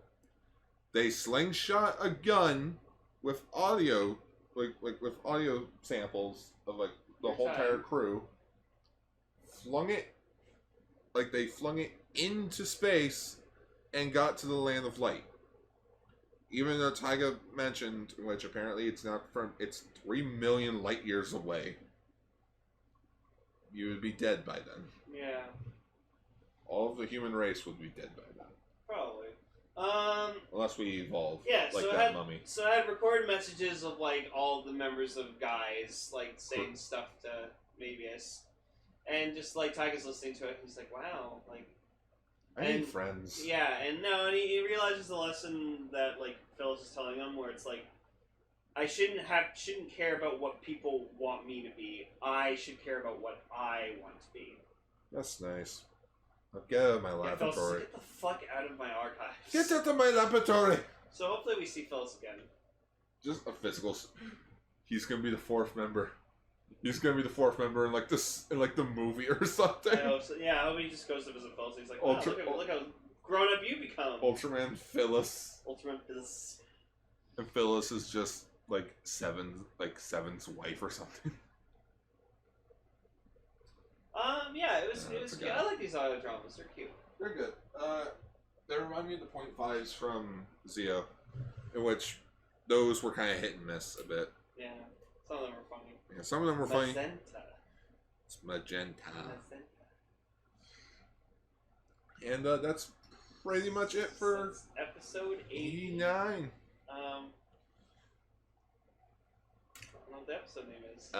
They slingshot a gun with audio, with audio samples of like the whole entire crew. Flung it into space and got to the land of light. Even though Taiga mentioned, which apparently it's 3 million light years away. You would be dead by then. Yeah. All of the human race would be dead by then. Probably. Unless we evolve. Yeah, like so that mummy. So I had recorded messages of like all the members of Guys, like saying stuff to Mavius. And just like Taiga's listening to it, he's like, wow, like I need friends. Yeah, and he realizes the lesson that like Phyllis is telling him, where it's like, I shouldn't care about what people want me to be. I should care about what I want to be. That's nice. Now get out of my laboratory. Phyllis, get the fuck out of my archives. Get out of my laboratory! So hopefully we see Phyllis again. Just a physical. He's gonna be the fourth member. He's gonna be the fourth member in like the movie or something. I hope he just goes to visit Phyllis. He's like, wow, look how grown up you become. Ultraman Phyllis. Ultraman Phyllis. And Phyllis is just like Seven's wife or something. Yeah, it was good. I like these audio dramas. They're cute. They're good. They remind me of the 0.5s from Zio, in which those were kind of hit and miss a bit. Yeah, some of them were funny. Yeah, some of them were funny. Magenta. It's magenta. Magenta. And that's pretty much it for That's episode 80. 89. I don't know what the episode name is.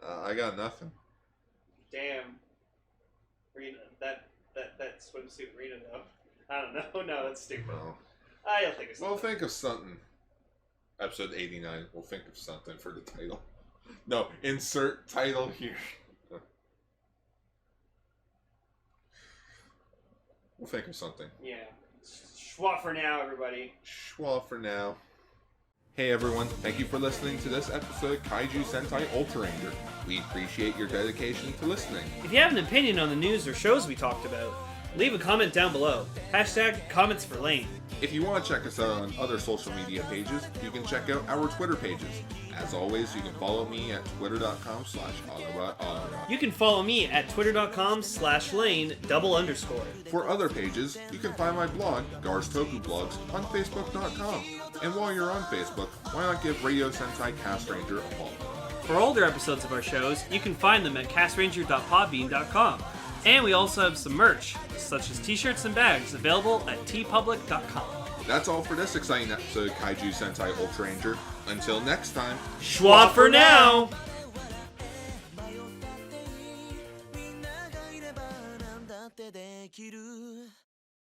I got nothing. Damn. Rena, that swimsuit Rena though. I don't know. No, that's stupid. No. I'll think of something. We'll think of something. Episode 89. We'll think of something for the title. No, insert title here. We'll think of something. Yeah. Schwa for now, everybody. Schwa for now. Hey everyone, thank you for listening to this episode of Kaiju Sentai Ultraranger. We appreciate your dedication to listening. If you have an opinion on the news or shows we talked about, leave a comment down below. #comments for Lane. If you want to check us out on other social media pages, you can check out our Twitter pages. As always, you can follow me at twitter.com/Autobot. You can follow me at twitter.com/Lane__. For other pages, you can find my blog, Gar's Toku Blogs, on facebook.com. And while you're on Facebook, why not give Radio Sentai Castranger a follow? For older episodes of our shows, you can find them at castranger.podbean.com. And we also have some merch, such as t-shirts and bags, available at tpublic.com. That's all for this exciting episode of Kaiju Sentai Ultraranger. Until next time, Schwa for now!